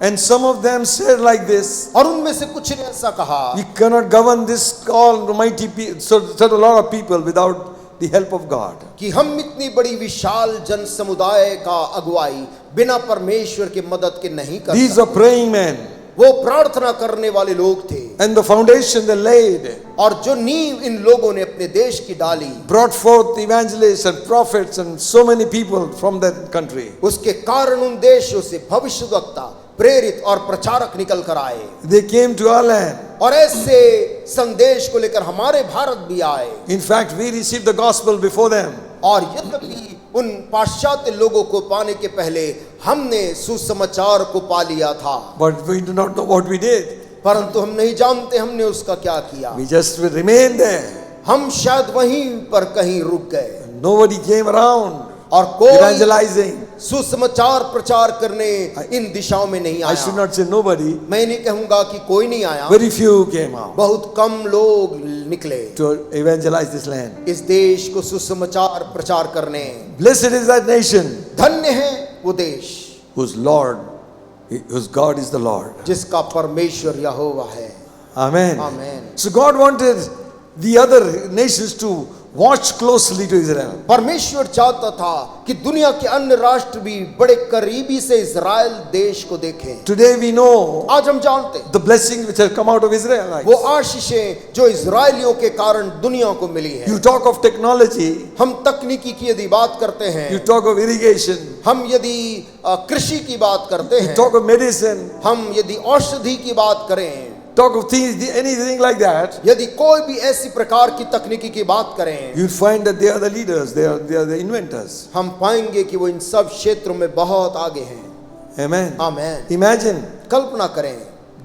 And some of them said like this, और उनमें से कुछ ने ऐसा कहा we cannot govern this almighty people, so a lot of people without the help of God. कि हम इतनी बड़ी विशाल जन समुदाय का अगुवाई बिना परमेश्वर की मदद के नहीं कर These सकते। are praying men. वो प्रार्थना करने वाले लोग थे, And the foundation they laid और जो नींव इन लोगों ने अपने देश की डाली, brought forth evangelists and prophets and so many people from that country. उसके कारण उन देशों से भविष्यवक्ता, प्रेरित और प्रचारक निकल कर आए, They came to our land. और ऐसे संदेश को लेकर हमारे भारत भी आए। In fact, we received the gospel before them. और यद्यपि उन पाश्चात्य लोगों को पाने के पहले हमने सुसमाचार को पा लिया था, But we do not know what we did. परंतु हम नहीं जानते हमने उसका क्या किया। We just remained there. हम शायद वहीं पर कहीं रुक गए, Nobody came around और कोई evangelizing. सुसमाचार प्रचार करने इन दिशाओं में नहीं I should आया। not say nobody. मैं नहीं कहूंगा कि कोई नहीं आया, Very few came out बहुत कम लोग निकले to evangelize this land. इस देश को सुसमाचार प्रचार करने। Blessed is that nation धन्य है वो देश whose Lord, whose God is the Lord. जिसका परमेश्वर यहोवा है। Amen. Amen. So God wanted the other nations to watch closely to Israel. परमेश्वर चाहता था कि दुनिया के अन्य राष्ट्र भी बड़े करीबी से इज़राइल देश को देखें। Today we know आज हम जानते हैं the blessing which has come out of Israel. वो आशीषें जो इज़राइलियों के कारण दुनिया को मिली हैं। You talk of technology, हम तकनीकी की यदि बात करते हैं, you talk of irrigation, हम यदि कृषि की बात करते you हैं, talk of medicine, हम यदि औषधि की बात करें, talk of things, anything like that, यदि कोई भी ऐसी प्रकार की तकनीकी की बात करें, you'll find that they are the leaders, they are the inventors. हम पाएंगे कि वो इन सब क्षेत्रों में बहुत आगे हैं। Amen. आमेन। Imagine, कल्पना करें,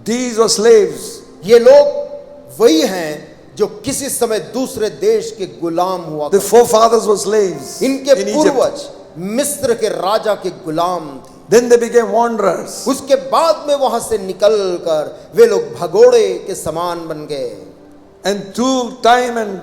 these were slaves. ये लोग वही हैं जो किसी समय दूसरे देश के गुलाम हुआ The करते। forefathers were slaves in इनके Egypt. पूर्वज मिस्र के राजा के गुलाम थे। Then they became wanderers. उसके बाद में वहां से निकलकर वे लोग भगोड़े के समान बन गए। And through time and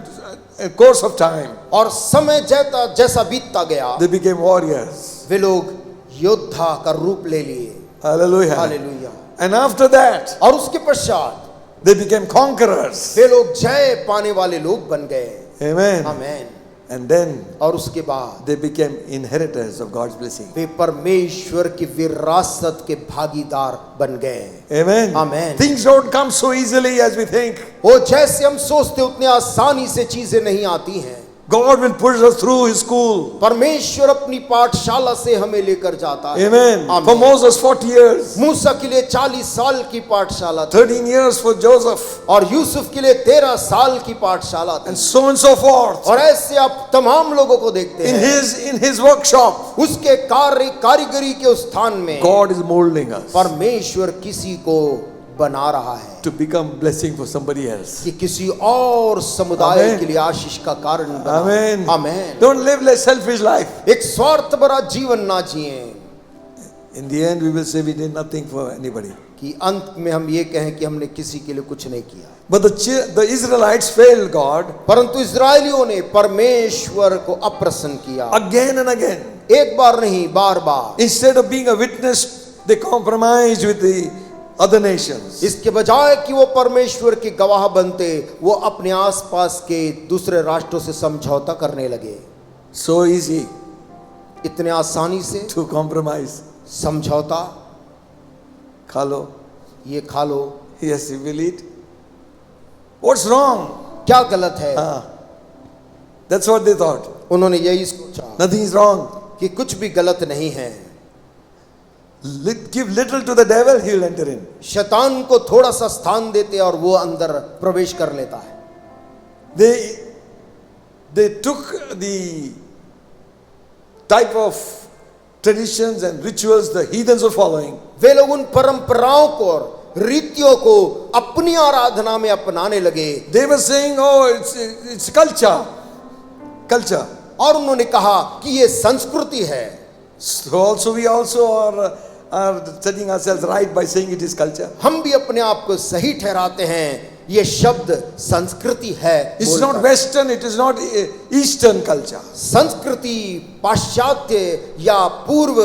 a course of time, और समय जैसा बीतता गया, they became warriors. वे लोग योद्धा का रूप ले लिए। Hallelujah. Hallelujah. And after that, और उसके पश्चात they became conquerors. वे लोग जय पाने वाले लोग बन गए। Amen. आमेन। And then और उसके बाद they became inheritors of God's blessing. वे परमेश्वर की विरासत के भागीदार बन गए। Amen. Amen. Things don't come so easily as we think. वो जैसे हम सोचते उतने आसानी से चीजें नहीं आती हैं। God will push us through His school. परमेश्वर अपनी पाठशाला से हमें लेकर जाता है। Amen. आमीन। For Moses 40 years. मूसा के लिए 40 साल की पाठशाला थी 13 years for Joseph. और यूसुफ के लिए 13 साल की पाठशाला थी And so forth. और ऐसे आप तमाम लोगों को देखते हैं In his workshop, उसके कारीगरी के उस स्थान में God is molding us परमेश्वर किसी को बना रहा है to become blessing for somebody else. कि किसी और समुदाय Amen. के लिए आशीष का कारण बना। Amen. Amen. Don't live like selfish life. एक स्वार्थ भरा जीवन ना जिए In the end, we will say we did nothing for anybody. कि अंत में हम ये कहें कि हमने किसी के लिए कुछ नहीं किया। But the Israelites failed God परंतु इजरायलियों ने परमेश्वर को अप्रसन्न किया again and again. एक बार नहीं बार बार। Instead of being a witness, they compromised with the other nations. इसके बजाय कि वो परमेश्वर के गवाह बनते, वो अपने आसपास के दूसरे राष्ट्रों से समझौता करने लगे। So easy इतने आसानी से to compromise. समझौता, खा लो. ये खा लो, Yes, you will eat. What's wrong? क्या गलत है? That's what they thought. उन्होंने यही सोचा Nothing is wrong. कि कुछ भी गलत नहीं है। Give little to the devil, he will enter in. शैतान को थोड़ा सा स्थान देते और वो अंदर प्रवेश कर लेता है। They took the type of traditions and rituals the heathens were following. वे लोग उन परंपराओं को और रीतियों को अपनी आराधना में अपनाने लगे। They were saying, oh, it's culture. Culture. और उन्होंने कहा कि ये संस्कृति है। So also we also are setting ourselves right by saying it is culture. हम भी अपने आप को सही ठहराते हैं, ये शब्द संस्कृति है। It's not Western, it is not Eastern culture. संस्कृति पाश्चात्य या पूर्व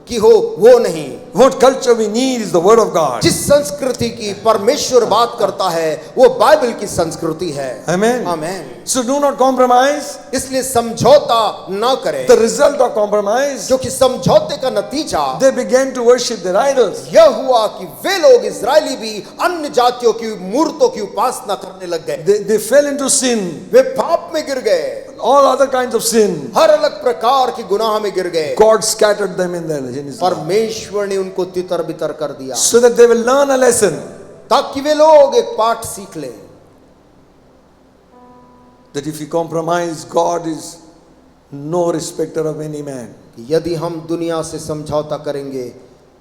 की हो वो नहीं। What culture we need is the word of God. जिस संस्कृति की परमेश्वर बात करता है वो बाइबल की संस्कृति है। Amen. Amen. So do not compromise. इसलिए समझौता न करें, The result of compromise, क्योंकि समझौते का नतीजा they began to worship their idols. यह हुआ कि वे लोग इजरायली भी अन्य जातियों की मूर्तों की उपासना करने लग गए। They fell into sin. वे पाप में गिर गए, All other kinds of sin. हर अलग प्रकार के गुनाह में गिर गए। God scattered them in Islam. परमेश्वर ने उनको तितर बितर कर दिया So that they will learn a lesson. ताकि वे लोग एक पाठ सीख लें That if you compromise, God is no respecter of any man. कि यदि हम दुनिया से समझौता करेंगे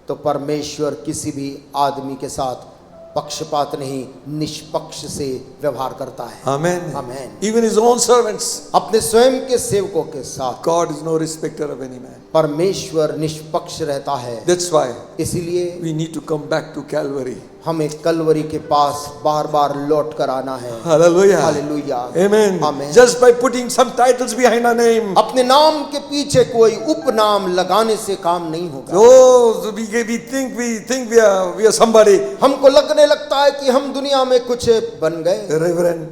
तो परमेश्वर किसी भी आदमी के साथ पक्षपात नहीं, निष्पक्ष से व्यवहार करता है। Amen. Amen. Even his own servants. अपने स्वयं के सेवकों के साथ God is no respecter of any man. परमेश्वर निष्पक्ष रहता है। That's why इसीलिए we need to come back to Calvary. हमें कलवरी के पास बार बार लौट कर आना है। Hallelujah. Hallelujah. Amen. Amen. Just by putting some titles behind our name. अपने नाम के पीछे कोई उपनाम लगाने से काम नहीं होगा। Oh, we think we are somebody. हमको लगने लगता है कि हम दुनिया में कुछ बन गए, Reverend,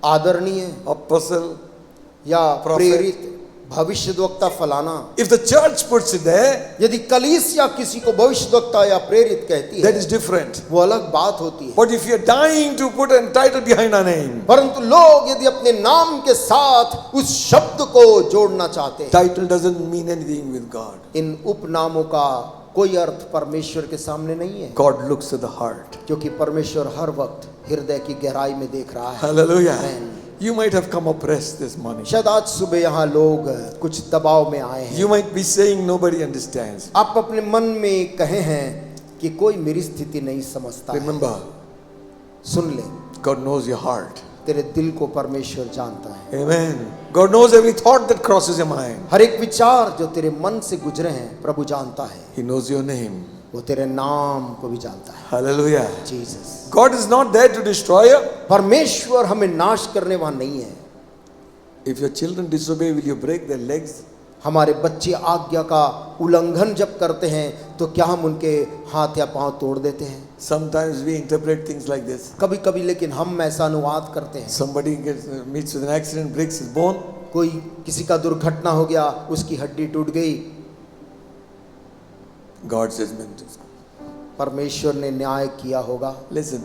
आदरणीय apostle. या Prophet. प्रेरित, भविष्यद्वक्ता फलाना। If the church puts it there, यदि कलीसिया किसी को भविष्यद्वक्ता या प्रेरित कहती that है is different. वो अलग बात होती है। But if you are dying to put a title behind our name, परंतु लोग यदि अपने नाम के साथ उस शब्द को जोड़ना चाहते हैं, title doesn't mean anything with God. इन उपनामों का कोई अर्थ परमेश्वर के सामने नहीं है, God looks at the heart. क्योंकि परमेश्वर हर वक्त हृदय की गहराई में देख रहा है। Hallelujah. Amen. You might have come oppressed this morning. शायद आज सुबह यहाँ लोग कुछ दबाव में आए हैं। You might be saying nobody understands. आप अपने मन में कहे हैं कि कोई मेरी स्थिति नहीं समझता है। Remember, सुन ले, God knows your heart. तेरे दिल को परमेश्वर जानता है। Amen. God knows every thought that crosses your mind. हर एक विचार जो तेरे मन से गुजरे हैं प्रभु जानता है। He knows your name. वो तेरे नाम को भी जानता है। Hallelujah. Jesus, God is not there to destroy you. परमेश्वर हमें नाश करने वाला नहीं है। If your children disobey, will you break their legs? हमारे बच्चे आज्ञा का उल्लंघन जब करते हैं तो क्या हम उनके हाथ या पांव तोड़ देते हैं? Sometimes we interpret things like this. कभी कभी लेकिन हम ऐसा अनुवाद करते हैं। Somebody meets with an accident, breaks his bone. कोई किसी का दुर्घटना हो गया, उसकी हड्डी टूट गई, God's judgment. परमेश्वर ने न्याय किया होगा। Listen,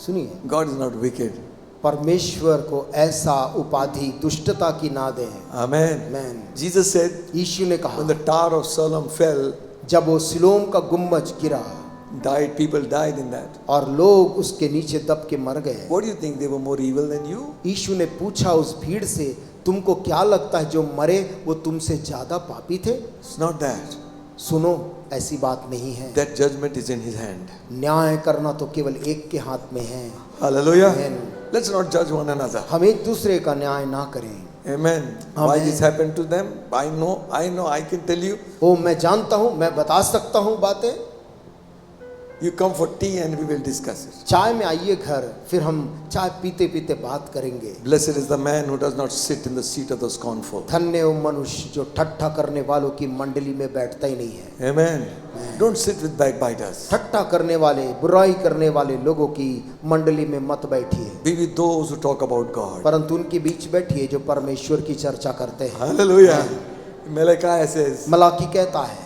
सुनिए, God is not wicked. परमेश्वर को ऐसा उपाधि दुष्टता की ना दें। Amen. आमीन। Jesus said, यीशु ने when कहा, the Tower of Siloam fell, जब वो सिलोम का गुम्बज गिरा people died in that. और लोग उसके नीचे दब के मर गए, What do you think? They were more evil than you? यीशु ने पूछा उस भीड़ से, तुमको क्या लगता है जो मरे वो तुमसे ज्यादा पापी थे? It's not that. सुनो, ऐसी बात नहीं है। That judgment is in his hand. न्याय करना तो केवल एक के हाथ में है। Hallelujah. Amen. Let's not judge one another. हम एक दूसरे का न्याय ना करें। Amen. Why Amen. this happened to them? I know, I can tell you. ओ मैं जानता हूँ, मैं बता सकता हूँ बातें। You come for tea and we will discuss it. चाय में आइए घर, फिर हम चाय पीते पीते बात करेंगे। Blessed is the man who does not sit in the seat of the scornful. धन्य वो मनुष्य जो ठट्ठा करने वालों की मंडली में बैठता ही नहीं है। Amen. Don't sit with backbiters. ठट्ठा करने वाले, बुराई करने वाले लोगों की मंडली में मत बैठिए, Be with those who talk about God. परंतु उनके बीच बैठिए जो परमेश्वर की चर्चा करते हैं। Hallelujah. Malachi says, मलाकी कहता है,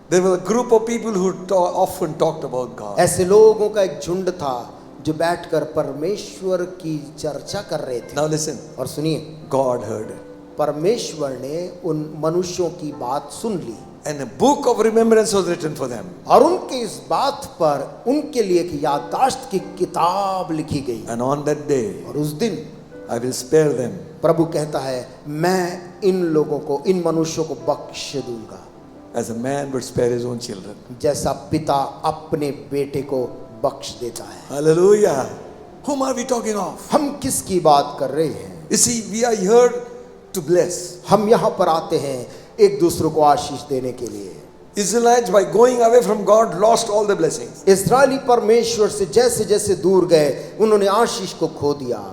there was a group of people who often talked about God. ऐसे लोगों का एक झुंड था जो बैठकर परमेश्वर की चर्चा कर रहे थे। Now listen, और सुनिए, God heard it. परमेश्वर ने उन मनुष्यों की बात सुन ली And a book of remembrance was written for them. और उनके इस बात पर उनके लिए एक याददाश्त की किताब लिखी गई। And on that day, और उस दिन I will spare them. प्रभु कहता है, मैं इन लोगों को, इन मनुष्यों को बख्श दूंगा, As a man would spare his own children. जैसा पिता अपने बेटे को बख्श देता है। Hallelujah. Whom are we talking of? हम किसकी बात कर रहे हैं? You see, we are here to bless. हम यहाँ पर आते हैं एक दूसरे को आशीष देने के लिए। Israelites, by going away from God, lost all the blessings. इस्राएली परमेश्वर से जैसे जैसे दूर गए, उन्होंने आशीष को खो दिया,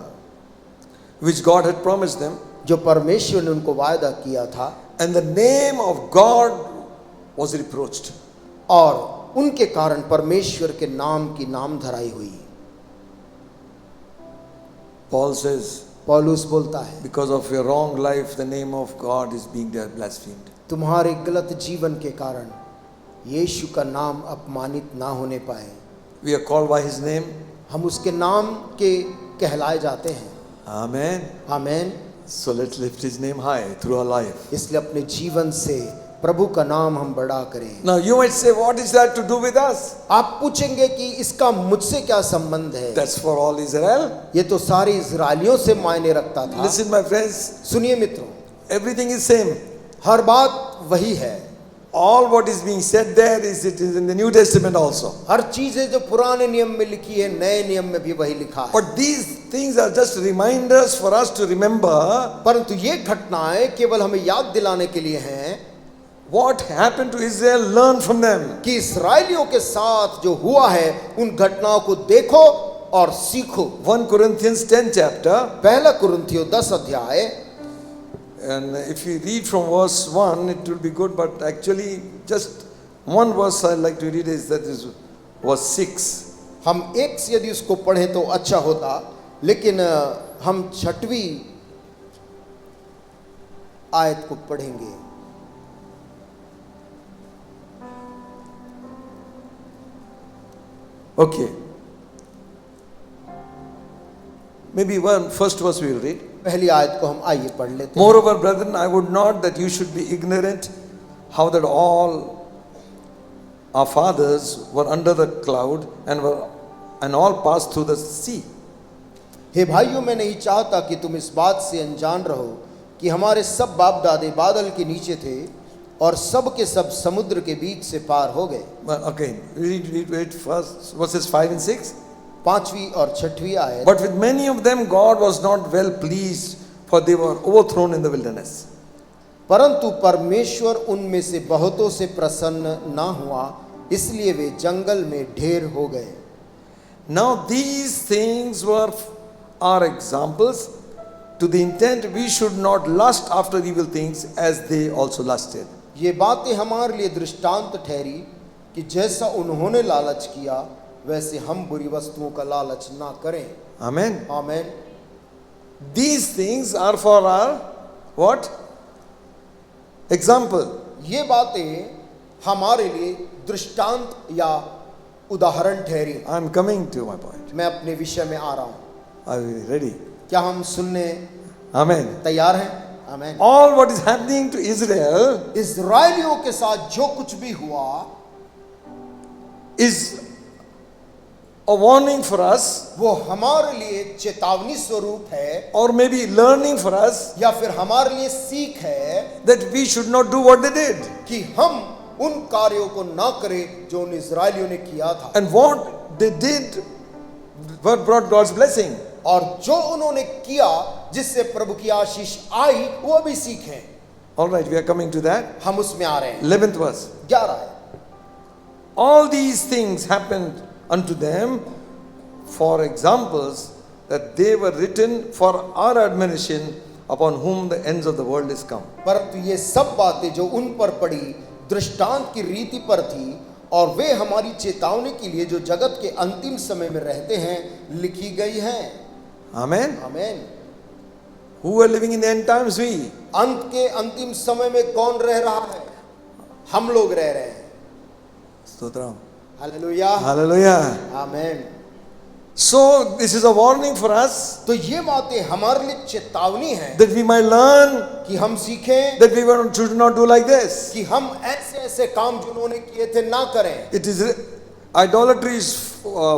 Which God had promised them. जो परमेश्वर ने उनको वायदा किया था। And the name of God was reproached. और उनके कारण परमेश्वर के नाम की नाम धराई हुई। Paul says, पौलुस बोलता है, because of your wrong life, the name of God is being blasphemed. तुम्हारे गलत जीवन के कारण यीशु का नाम अपमानित ना होने पाए। We are called by his name. हम उसके नाम के कहलाए जाते हैं। Amen. आमीन। So let's lift his name high through our life. इसलिए अपने जीवन से प्रभु का नाम हम बड़ा करें। Now you might say, what is that to do with us? आप पूछेंगे कि इसका मुझसे क्या संबंध है? That's for all Israel. ये तो सारे इजरायलियों से मायने रखता था। Listen, my friends, सुनिए मित्रों, everything is same. हर बात वही है। All what is being said there is it is in the New Testament also. हर चीजें जो पुराने नियम में लिखी है, नए नियम में भी वही लिखा है। But these things are just reminders for us to remember परंतु ये घटनाएं केवल हमें याद दिलाने के लिए हैं what happened to Israel. Learn from them. कि इस्राएलियों के साथ जो हुआ है उन घटनाओं को देखो और सीखो। 1 Corinthians 10 chapter, पहला कुरिन्थियों 10 अध्याय, and if you read from verse 1 it will be good, but actually just one verse I like to read is that is verse 6. हम एक से यदि उसको पढ़ें तो अच्छा होता, लेकिन हम 6वीं आयत को पढ़ेंगे। Okay, maybe first verse we will read. पहली आयत को हम आइए पढ़ लेते हैं। Moreover, brethren, I would not that you should be ignorant how that all our fathers were under the cloud and all passed through the sea. हे भाइयों, मैं नहीं चाहता कि तुम इस बात से अनजान रहो कि हमारे सब बाप दादे बादल के नीचे थे और सब के सब समुद्र के बीच से पार हो गए। Okay, read first verses 5 and 6. 5वीं और 6वीं आयत। But with many of them God was not well pleased, for they were overthrown in the wilderness. परंतु परमेश्वर उनमें से बहुतों से प्रसन्न ना हुआ, इसलिए वे जंगल में ढेर हो गए। Now these things are examples to the intent we should not lust after evil things as they also lusted. ये बातें हमारे लिए दृष्टांत ठहरी कि जैसा उन्होंने लालच किया वैसे हम बुरी वस्तुओं का लालच ना करें। Amen. आमीन। These things are for our what? Example. ये बातें हमारे लिए दृष्टांत या उदाहरण ठहरी। I am coming to my point. मैं अपने विषय में आ रहा हूं। Are we ready? क्या हम सुनने Amen. तैयार हैं? आमीन। All what is happening to Israel इस्राएलियों के साथ जो कुछ भी हुआ is a warning for us, वो हमारे लिए चेतावनी स्वरूप है or maybe learning for us, या फिर हमारे लिए सीख है that we should not do what they did. कि हम उन कार्यों को ना करें जो उन इस्राएलियों ने किया था। And what they did, what brought God's blessing. और जो उन्होंने किया जिससे प्रभु की आशीष आई वो भी सीखें। All right, we are coming to that. हम उसमें आ रहे हैं। 11th verse. 11 है। All these things happened unto them for examples, that they were written for our admonition, upon whom the ends of the world is come. परंतु ये सब बातें जो उन पर पड़ी दृष्टांत की रीति पर थी और वे हमारी चेतावनी के लिए जो जगत के अंतिम समय में रहते हैं लिखी गई हैं। Amen. आमीन। Who are living in the end times? We. अंत के अंतिम समय में कौन रह रहा है? हम लोग रह रहे हैं। Stotram. हालेलुया। Hallelujah. आमीन। So this is a warning for us, तो ये बातें हमारे लिए चेतावनी है that we might learn, कि हम सीखें that we should not do like this. कि हम ऐसे ऐसे काम जो उन्होंने किए थे ना करें। It is idolatry is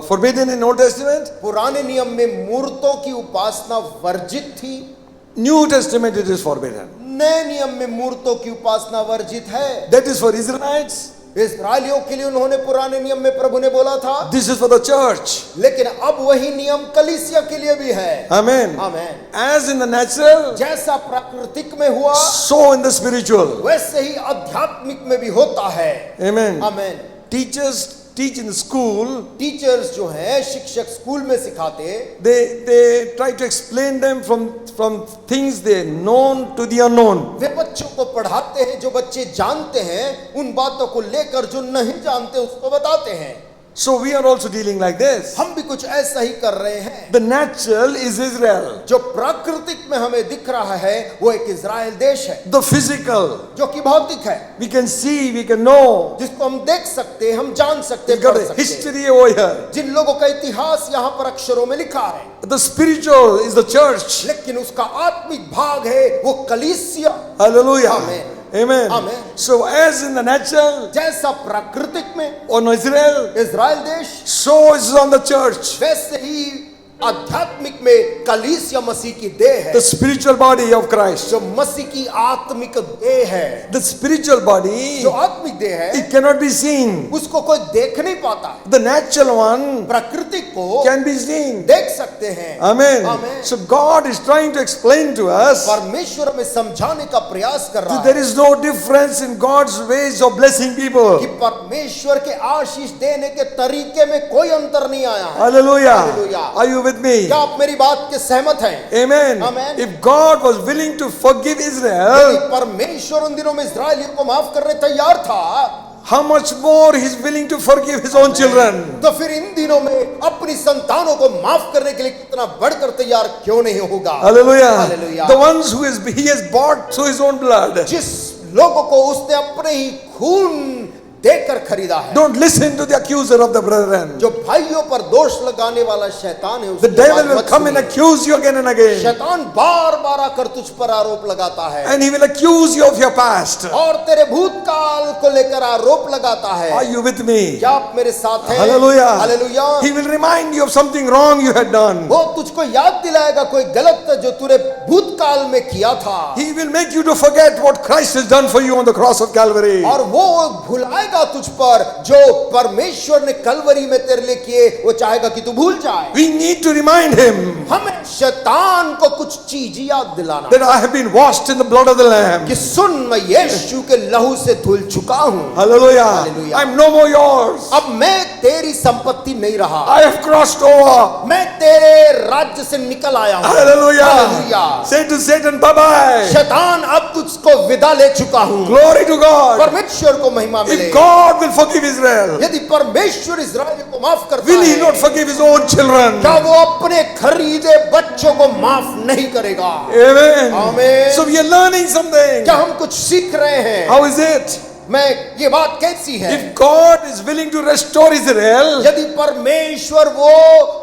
forbidden in Old Testament. पुराने नियम में मूर्तों की उपासना वर्जित थी। New Testament it is forbidden. नए नियम में मूर्तों की उपासना वर्जित है। That is for Israelites. इस्राएलियों के लिए उन्होंने पुराने नियम में प्रभु ने बोला था। This is for the church. लेकिन अब वही नियम कलीसिया के लिए भी है। Amen. आमीन। As in the natural, जैसा प्राकृतिक में हुआ so in the spiritual. वैसे ही आध्यात्मिक में भी होता है। Amen. आमीन। Teachers teach in the school. Teachers जो हैं शिक्षक स्कूल में सिखाते They try to explain them from things they known to the unknown. वे बच्चों को पढ़ाते हैं जो बच्चे जानते हैं उन बातों को लेकर जो नहीं जानते उसको बताते हैं। So we are also dealing like this. हम भी कुछ ऐसा ही कर रहे हैं। The natural is Israel. जो प्राकृतिक में हमें दिख रहा है वो एक इजराइल देश है The physical, जो कि भौतिक है, we can see, we can know. जिसको हम देख सकते हैं, हम जान सकते We've हैं, got पढ़ a सकते हैं। history over here. जिन लोगों का इतिहास यहाँ पर अक्षरों में लिखा है, The spiritual is the church. लेकिन उसका आत्मिक भाग है वो कलीसिया। Hallelujah. Amen. Amen. Amen. So as in the natural जैसा प्राकृतिक में on Israel, इजराइल देश, so is on the church. वैसे ही आध्यात्मिक में कलीसिया मसीह की देह है, The spiritual body of Christ. जो मसीह की आत्मिक देह है। The spiritual body, जो आत्मिक देह है it cannot be seen. उसको कोई देख नहीं पाता है। The natural one प्राकृतिक को can be seen. देख सकते हैं। Amen. Amen. So God is trying to explain to us परमेश्वर हमें समझाने का प्रयास कर रहा that there है is no difference in God's ways of blessing people. कि परमेश्वर के आशीष देने के तरीके में कोई अंतर नहीं आया है। Hallelujah. Hallelujah. Are you with me? क्या आप मेरी बात के सहमत हैं? Amen. Amen. If God was willing to forgive यदि Israel, परमेश्वर उन दिनों में इस्राएलियों को माफ करने तैयार था how much more He is willing to forgive His own children? तो फिर इन दिनों में अपनी संतानों को माफ करने के लिए कितना बढ़कर तैयार क्यों नहीं होगा? Hallelujah. Hallelujah. The ones who He has bought through His own blood. जिस लोगों को उसने अपने ही खून देकर खरीदा है। Don't listen to the accuser of the brethren. जो भाइयों पर दोष लगाने वाला शैतान है The उसकी devil बात will मत come and सुनिए। accuse you again and again. शैतान बार बार आकर तुझ पर आरोप लगाता है And he will accuse you of your past. और तेरे भूतकाल को लेकर आरोप लगाता है। Are you with me? क्या आप मेरे साथ हैं? Hallelujah. Hallelujah. He will remind you of something wrong you had done. वो तुझको याद दिलाएगा कोई गलत जो तूने भूतकाल में किया था He will make you to forget what Christ has done for you on the cross of Calvary. और वो भुलाएगा तुझको तुझ पर जो परमेश्वर ने कलवरी में तेरे लिए किए वो चाहेगा कि तू भूल जाए। We need to remind him हमें शैतान को कुछ चीज याद दिलाना that I have been washed in the blood of the Lamb. कि सुन, मैं यीशु के लहू से धुल चुका हूँ। Hallelujah. Hallelujah. I'm no more yours. अब मैं तेरी संपत्ति नहीं रहा, I have crossed over. मैं तेरे राज्य से निकल आया हूँ। Hallelujah. Hallelujah. Say to Satan, bye bye. शैतान अब तुझको विदा ले चुका हूँ। Glory to God. परमेश्वर को महिमा मिले। If God will forgive Israel, यदि परमेश्वर इस्राएल को माफ करता will he है, not forgive his own children? क्या वो अपने खरीदे बच्चों को माफ नहीं करेगा? Amen. Amen. So we are learning something. क्या हम कुछ सीख रहे हैं? How is it? मैं ये बात कैसी है? If God is willing to restore Israel, यदि परमेश्वर वो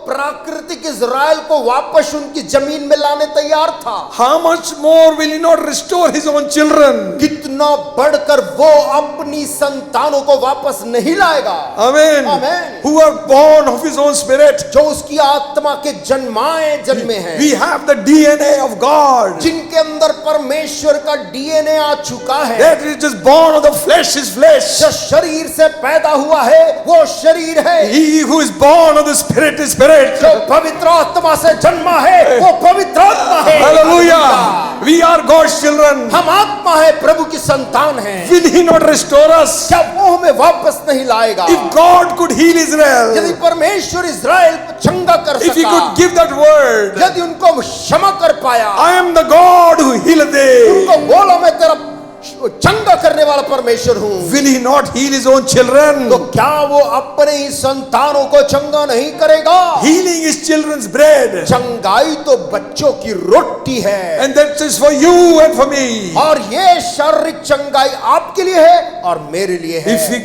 प्राकृतिक इज़राइल को वापस उनकी जमीन में लाने तैयार था, how much more will he not restore his own children? कितना बढ़कर वो अपनी संतानों को वापस नहीं लाएगा। Amen. Amen. Who are born of his own spirit. जो उसकी आत्मा के जन्मे हैं, We have the DNA of God. जिनके अंदर परमेश्वर का डीएनए आ चुका है। That which is born of the flesh is flesh. जो शरीर से पैदा हुआ है वो शरीर है। He who is born of the spirit is spirit. जो पवित्र आत्मा से जन्मा है वो पवित्र आत्मा है। Hallelujah. We are God's children. हम आत्मा है, प्रभु की संतान हैं। Will he not restore us? क्या वो हमें वापस नहीं लाएगा? If God could heal यदि Israel, परमेश्वर इज़राइल को चंगा कर if he सका, could give that word, यदि उनको क्षमा कर पाया, I am the God who healeth thee. उनको बोलो मैं तेरा चंगा करने वाला परमेश्वर हूँ, Will he not heal his own children? तो क्या वो अपने ही संतानों को चंगा नहीं करेगा? Healing is children's bread. चंगाई तो बच्चों की रोटी है, And that is for you and for me. और ये शारीरिक चंगाई आपके लिए है और मेरे लिए है। If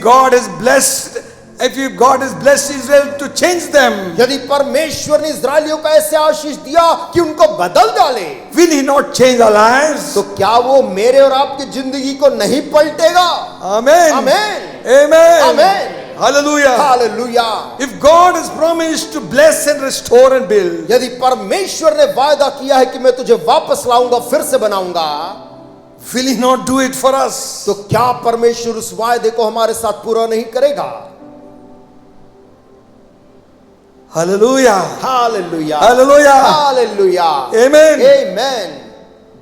God has blessed Israel to change them, यदि परमेश्वर ने इस्राएलियों को ऐसे आशीष दिया कि उनको बदल डाले, will he not change our lives? तो क्या वो मेरे और आपकी जिंदगी को नहीं पलटेगा? Amen. Amen. Amen. Amen. Hallelujah. Hallelujah. If God has promised to bless and restore and build, यदि परमेश्वर ने वायदा किया है कि मैं तुझे वापस लाऊंगा, फिर से बनाऊंगा, will he not do it for us? तो क्या परमेश्वर उस वायदे को हमारे साथ पूरा नहीं करेगा? Hallelujah. Hallelujah. Hallelujah. Hallelujah. Amen. Amen.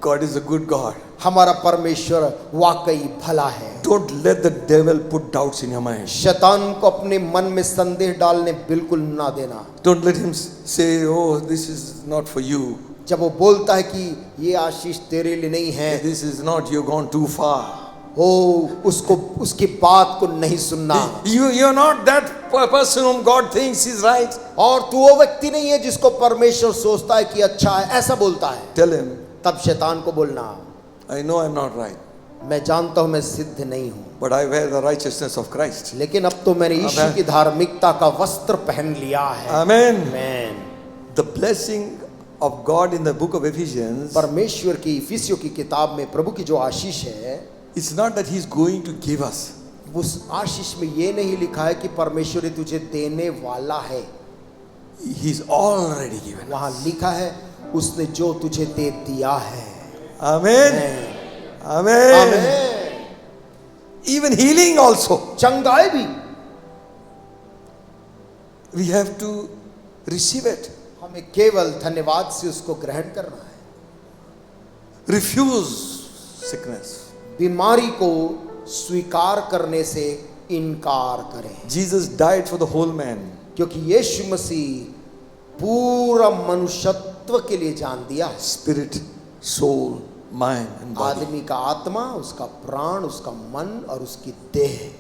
God is a good God. हमारा परमेश्वर वाकई भला है। Don't let the devil put doubts in your mind. शैतान को अपने मन में संदेह डालने बिल्कुल ना देना। Don't let him say, oh, this is not for you. जब वो बोलता है कि ये आशीष तेरे लिए नहीं है, This is not, you've gone too far. उसको उसकी बात को नहीं सुनना। You're not that person whom God thinks is right. और तू वो व्यक्ति नहीं है जिसको परमेश्वर सोचता है कि अच्छा है, ऐसा बोलता है। Tell him, तब शैतान को बोलना, I know I'm not right, मैं जानता हूं मैं सिद्ध नहीं हूं, but I wear the righteousness of Christ. लेकिन अब तो मैंने यीशु की धार्मिकता का वस्त्र पहन लिया है। Amen. Amen. The blessing of God in the book of Ephesians, परमेश्वर की इफिसियों की किताब में प्रभु की जो आशीष है, it's not that he's going to give us. उस आशीष में ये नहीं लिखा है कि परमेश्वर तुझे देने वाला है। He's already given. वहां लिखा है उसने जो तुझे दे दिया है। Amen. Amen. आमेन। Even healing also. चंगाई भी We have to receive it. हमें केवल धन्यवाद से उसको ग्रहण करना है। Refuse sickness. बीमारी को स्वीकार करने से इनकार करें, Jesus died for the whole man. क्योंकि यीशु मसीह पूरा मनुष्यत्व के लिए जान दिया है। Spirit, soul, mind and body. आदमी का आत्मा, उसका प्राण, उसका मन और उसकी देह।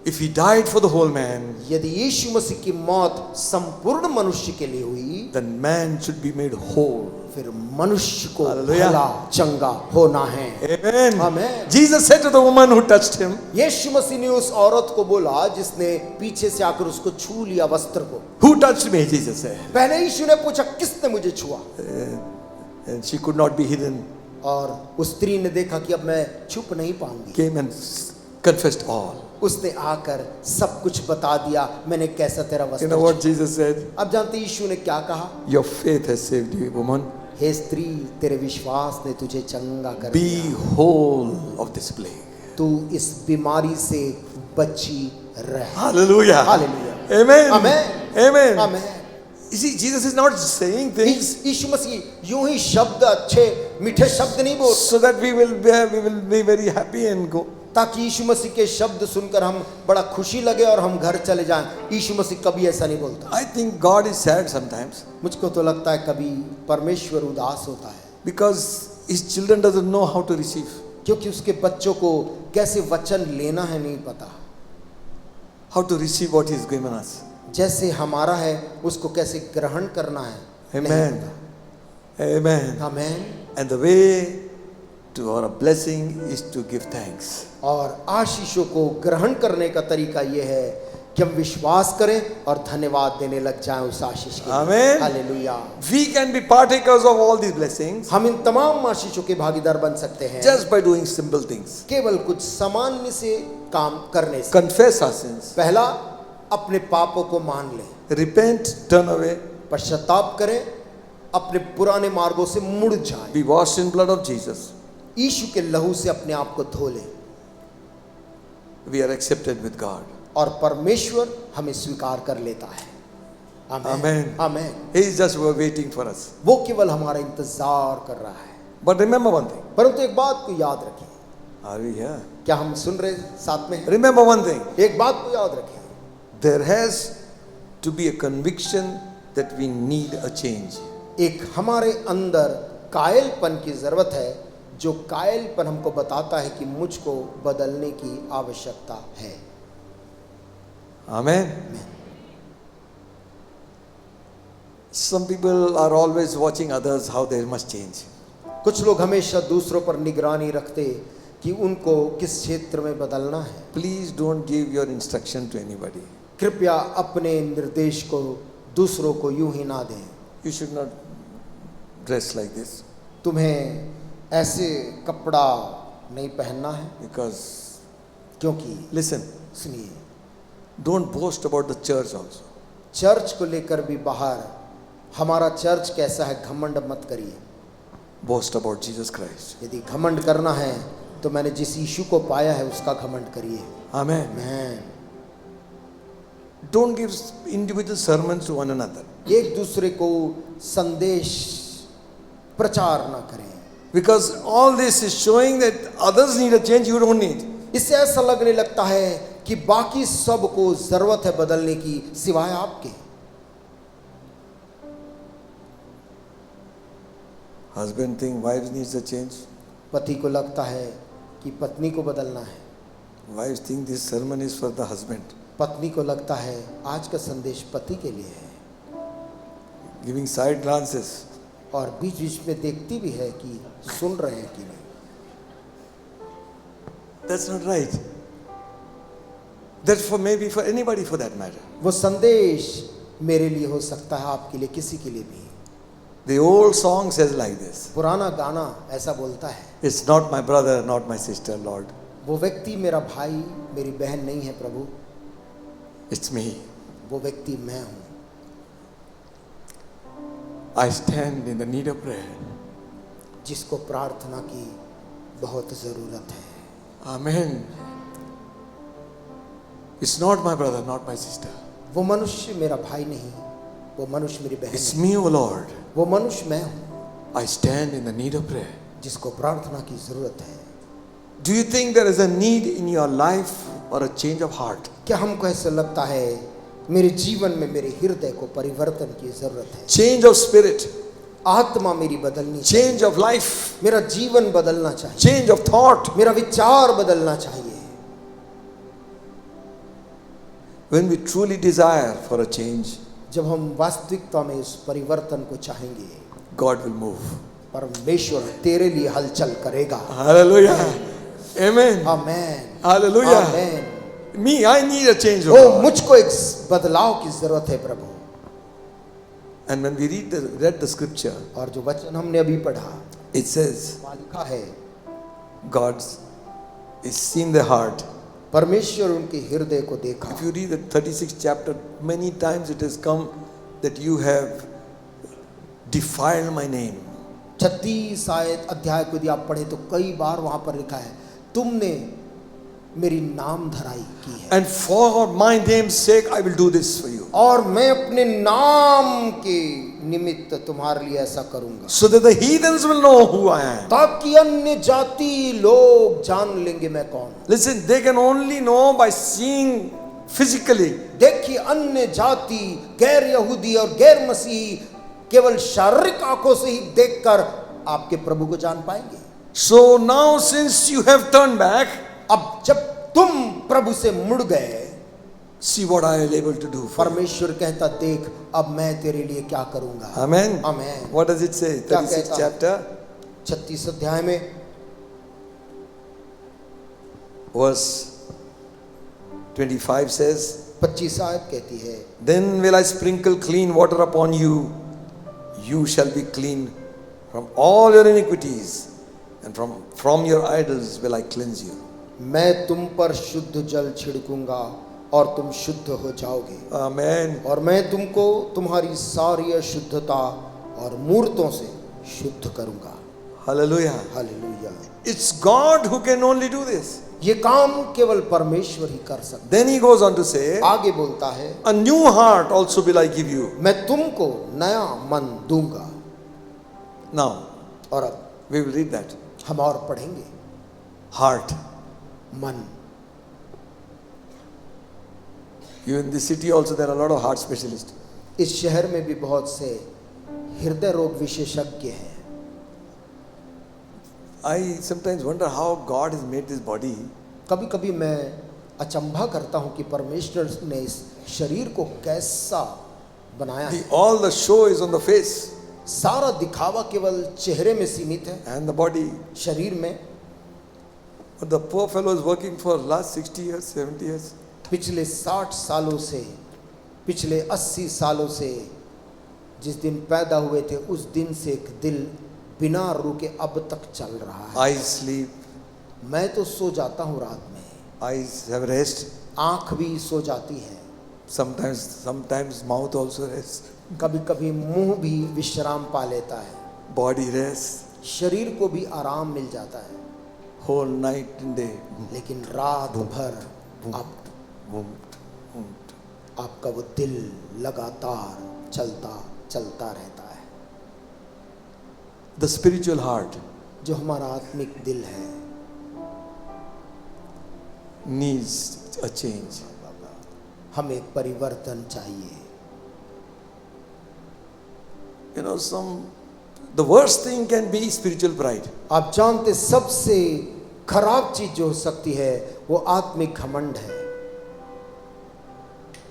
If he died for the whole man, यदि यीशु मसीह की मौत संपूर्ण मनुष्य के लिए हुई, then man should be made whole. फिर मनुष्य को Hallelujah. भला चंगा होना है। Amen. Amen. Jesus said to the woman who touched him, यीशु मसीह ने उस औरत को बोला जिसने पीछे से आकर उसको छू लिया वस्त्र को। who touched me? Jesus said. पहले यीशु ने पूछा किसने मुझे छुआ, And she could not be hidden. और उस स्त्री ने देखा कि अब मैं छुप नहीं पाऊंगी, Came and confessed all. उसने आकर सब कुछ बता दिया, मैंने कैसा तेरा You वस्त्र know what छुआ। Jesus said? अब जानते यीशु ने क्या कहा? Your faith has saved you, woman. हे स्त्री, तेरे विश्वास ने तुझे चंगा कर Be दिया, whole of this plague. तू इस बीमारी से बची रहे। Hallelujah. Hallelujah. Amen. Amen. Amen. Amen. You see, Jesus is not saying things यीशु मसीह यूं ही शब्द, अच्छे मीठे शब्द नहीं बोल, so that we will be very happy and go. ताकि यीशु मसीह के शब्द सुनकर हम बड़ा खुशी लगे और हम घर चले जाएं। यीशु मसीह कभी ऐसा नहीं बोलता। I think God is sad sometimes मुझको तो लगता है कभी परमेश्वर उदास होता है, because his children doesn't know how to receive. क्योंकि उसके बच्चों को कैसे वचन लेना है नहीं पता, How to receive what he's given us. जैसे हमारा है उसको कैसे ग्रहण करना है नहीं Amen. पता। Amen. Amen. And the way to our blessing is to give thanks. और आशीषों को ग्रहण करने का तरीका यह है कि हम विश्वास करें और धन्यवाद देने लग जाएं उस आशीष के लिए। Amen. Hallelujah. We can be partakers of all these blessings हम इन तमाम आशीषों के भागीदार बन सकते हैं just by doing simple things. केवल कुछ सामान्य से काम करने से। Confess our sins, पहला, अपने पापों को मान लें, repent, turn away, पश्चाताप करें, अपने पुराने मार्गों से मुड़ जाएं, be washed in blood of Jesus. यीशु के लहू से अपने आप को धो लें We are accepted with God. और परमेश्वर हमें स्वीकार कर लेता है। आमेन। Amen. Amen. He is just waiting for us. वो केवल हमारा इंतजार कर रहा है। But remember one thing. परंतु एक बात को याद रखें, Are we here? क्या हम सुन रहे साथ में हैं? Remember one thing. एक बात को याद रखें, There has to be a conviction that we need a change. एक हमारे अंदर कायलपन की जरूरत है, जो कायलपन हमको बताता है कि मुझको बदलने की आवश्यकता है। Amen. Some people are always watching others how they must change. कुछ लोग हमेशा दूसरों पर निगरानी रखते कि उनको किस क्षेत्र में बदलना है। Please don't give your instruction to anybody. कृपया अपने निर्देश को दूसरों को यूं ही ना दें। You should not dress like this तुम्हें ऐसे कपड़ा नहीं पहनना है, because, क्योंकि listen, सुनिए, don't boast about the church also. Church को लेकर भी बाहर हमारा चर्च कैसा है घमंड मत करिए। Boast about Jesus Christ. यदि घमंड करना है तो मैंने जिस यीशु को पाया है उसका घमंड करिए। Amen. Amen. Don't give individual sermons to one another, एक दूसरे को संदेश प्रचार ना करें, because all this is showing that others need a change, you don't need. इससे ऐसा लगने लगता है कि बाकी सबको जरूरत है बदलने की सिवाय आपके। Husband think wives needs a change. पति को लगता है कि पत्नी को बदलना है, Wives think this sermon is for the husband. पत्नी को लगता है आज का संदेश पति के लिए है, Giving side glances. और बीच बीच में देखती भी है कि सुन रहे हैं कि नहीं। That's not right. That's for maybe for anybody for that matter. वो संदेश मेरे लिए हो सकता है, आपके लिए, किसी के लिए भी। The old song says like this. पुराना गाना ऐसा बोलता है, It's not my brother, not my sister, Lord. वो व्यक्ति मेरा भाई मेरी बहन नहीं है प्रभु, It's me. वो व्यक्ति मैं हूँ। I stand in the need of prayer. जिसको प्रार्थना की बहुत जरूरत है। Amen. It's not my brother, not my sister. वो मनुष्य मेरा भाई नहीं, वो मनुष्य मेरी बहन It's नहीं, me, O Lord. वो मनुष्य मैं हूँ I stand in the need of prayer. जिसको प्रार्थना की जरूरत है। Do you think there is a need in your life or a change of heart? क्या हमको ऐसा लगता है मेरे जीवन में मेरे हृदय को परिवर्तन की जरूरत है? Change of spirit, आत्मा मेरी बदलनी चाहिए, change of life, मेरा जीवन बदलना चाहिए, change of thought. मेरा विचार बदलना चाहिए। When we truly desire for a change, जब हम वास्तविकता में इस परिवर्तन को चाहेंगे, God will move. परमेश्वर तेरे लिए हलचल करेगा। Hallelujah. Amen. Amen. Hallelujah. Amen. Me, I need a change. ओ, मुझको एक बदलाव की जरूरत है प्रभु। And when we read the scripture, और जो वचन हमने अभी पढ़ा, it says, वहाँ लिखा है God is seen the heart. परमेश्वर उनके हृदय को देखा। If you read the 36th chapter, many times it has come that you have defiled my name. 36 शायद अध्याय को यदि आप पढ़े तो कई बार वहां पर लिखा है, तुमने मेरी नाम धराई की है, and for my name's sake I will do this for you, और मैं अपने नाम के निमित्त तुम्हारे लिए ऐसा करूंगा, so that the heathens will know who I am. ताकि अन्य जाति लोग जान लेंगे मैं कौन हूं। Listen, they can only know by seeing physically. देखिए, अन्य जाति, गैर यहूदी और गैर मसीही केवल शारीरिक आंखों से ही देखकर आपके प्रभु को जान पाएंगे। So now since you have turned back, अब जब तुम प्रभु से मुड़ गए, see what I am able to do for you. परमेश्वर कहता, देख अब मैं तेरे लिए क्या करूंगा। Amen. Amen. What does it say? क्या 36th कहता है? chapter, 36 अध्याय में verse 25 says, 25 आयत कहती है, Then will I sprinkle clean water upon you, you shall be clean from all your iniquities, and from your idols will I cleanse you. मैं तुम पर शुद्ध जल छिड़कूंगा और तुम शुद्ध हो जाओगे, Amen. और मैं तुमको तुम्हारी सारी अशुद्धता और मूर्तों से शुद्ध करूंगा। Hallelujah. Hallelujah. It's God who can only do this. ये काम केवल परमेश्वर ही कर सकता Then he goes on to say, है। आगे बोलता है, A new heart also will I give you. मैं तुमको नया मन दूंगा। Now, और अब we will read that. हम और पढ़ेंगे। Heart. मन। You in this city also there are a lot of heart specialists. इस शहर में भी बहुत से हृदय रोग विशेषज्ञ हैं। I sometimes wonder how God has made this body. कभी कभी मैं अचंभा करता हूं कि परमेश्वर ने इस शरीर को कैसा बनाया है। All the show is on the face सारा दिखावा केवल चेहरे में सीमित है, and the body. शरीर में। But the poor fellow is working for last 60 years, 70 years. पिछले 60 सालों से, पिछले 80 सालों से, जिस दिन पैदा हुए थे उस दिन से एक दिल बिना रुके अब तक चल रहा है। Eyes sleep, मैं तो सो जाता हूँ रात में, eyes have rest. आंख भी सो जाती है, Sometimes mouth also rests. कभी कभी मुंह भी विश्राम पा लेता है, Body rests. शरीर को भी आराम मिल जाता है, Whole night and day. लेकिन रात भर आपका वो दिल लगातार चलता रहता है। The spiritual heart जो हमारा आत्मिक दिल है needs a change. हमें परिवर्तन चाहिए। You know, the worst thing can be spiritual pride. आप जानते सबसे खराब चीज जो हो सकती है वो आत्मिक घमंड है।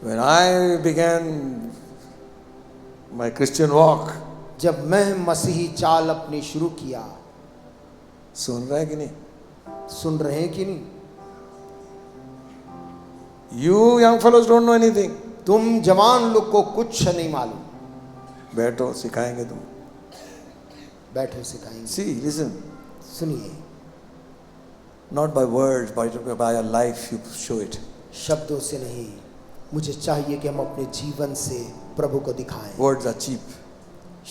When I began my Christian walk, जब मैं मसीही चाल अपनी शुरू किया, सुन रहे हैं कि नहीं? सुन रहे हैं कि नहीं? You young fellows don't know anything. तुम जवान लोग को कुछ नहीं मालूम। बैठो, सिखाएंगे तुम। बैठो, सिखाएंगे। See, listen. सुनिए, Not by words, but by your life you show it. शब्दों से नहीं, मुझे चाहिए कि हम अपने जीवन से प्रभु को दिखाएं। Words are cheap.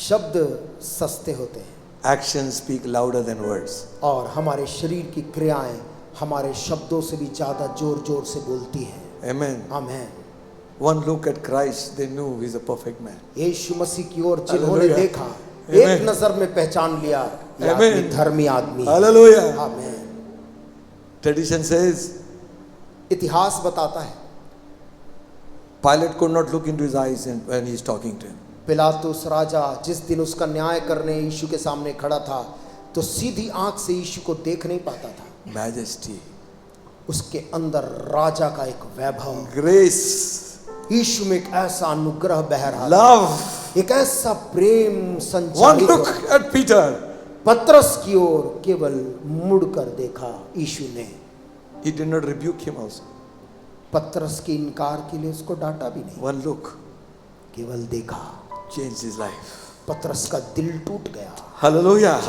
शब्द सस्ते होते हैं Actions speak louder than words. और हमारे शरीर की क्रियाएं हमारे शब्दों से भी ज्यादा जोर जोर से बोलती हैं। Amen. आमीन। One look at Christ, they knew he's a perfect man. यीशु मसीह की ओर जिन्होंने Hallelujah. देखा, Amen. एक नजर में पहचान लिया, ये Amen. आदमी धर्मी आदमी है। Hallelujah. आमीन। Tradition says इतिहास बताता है, Pilate could not look into his eyes when he's talking to him. पिलातुस राजा जिस दिन उसका न्याय करने यीशु के सामने खड़ा था तो सीधी आंख से यीशु को देख नहीं पाता था। Majesty, उसके अंदर राजा का एक वैभव, grace, यीशु में एक ऐसा अनुग्रह बह रहा था, love. एक ऐसा प्रेम One संचारित look हो रहा। at Peter. पतरस की ओर केवल मुड़कर देखा यीशु ने। He did not rebuke him also. पतरस के इनकार के लिए उसको डांटा भी नहीं, One look केवल देखा, changed his life. पतरस का दिल टूट गया। Hallelujah.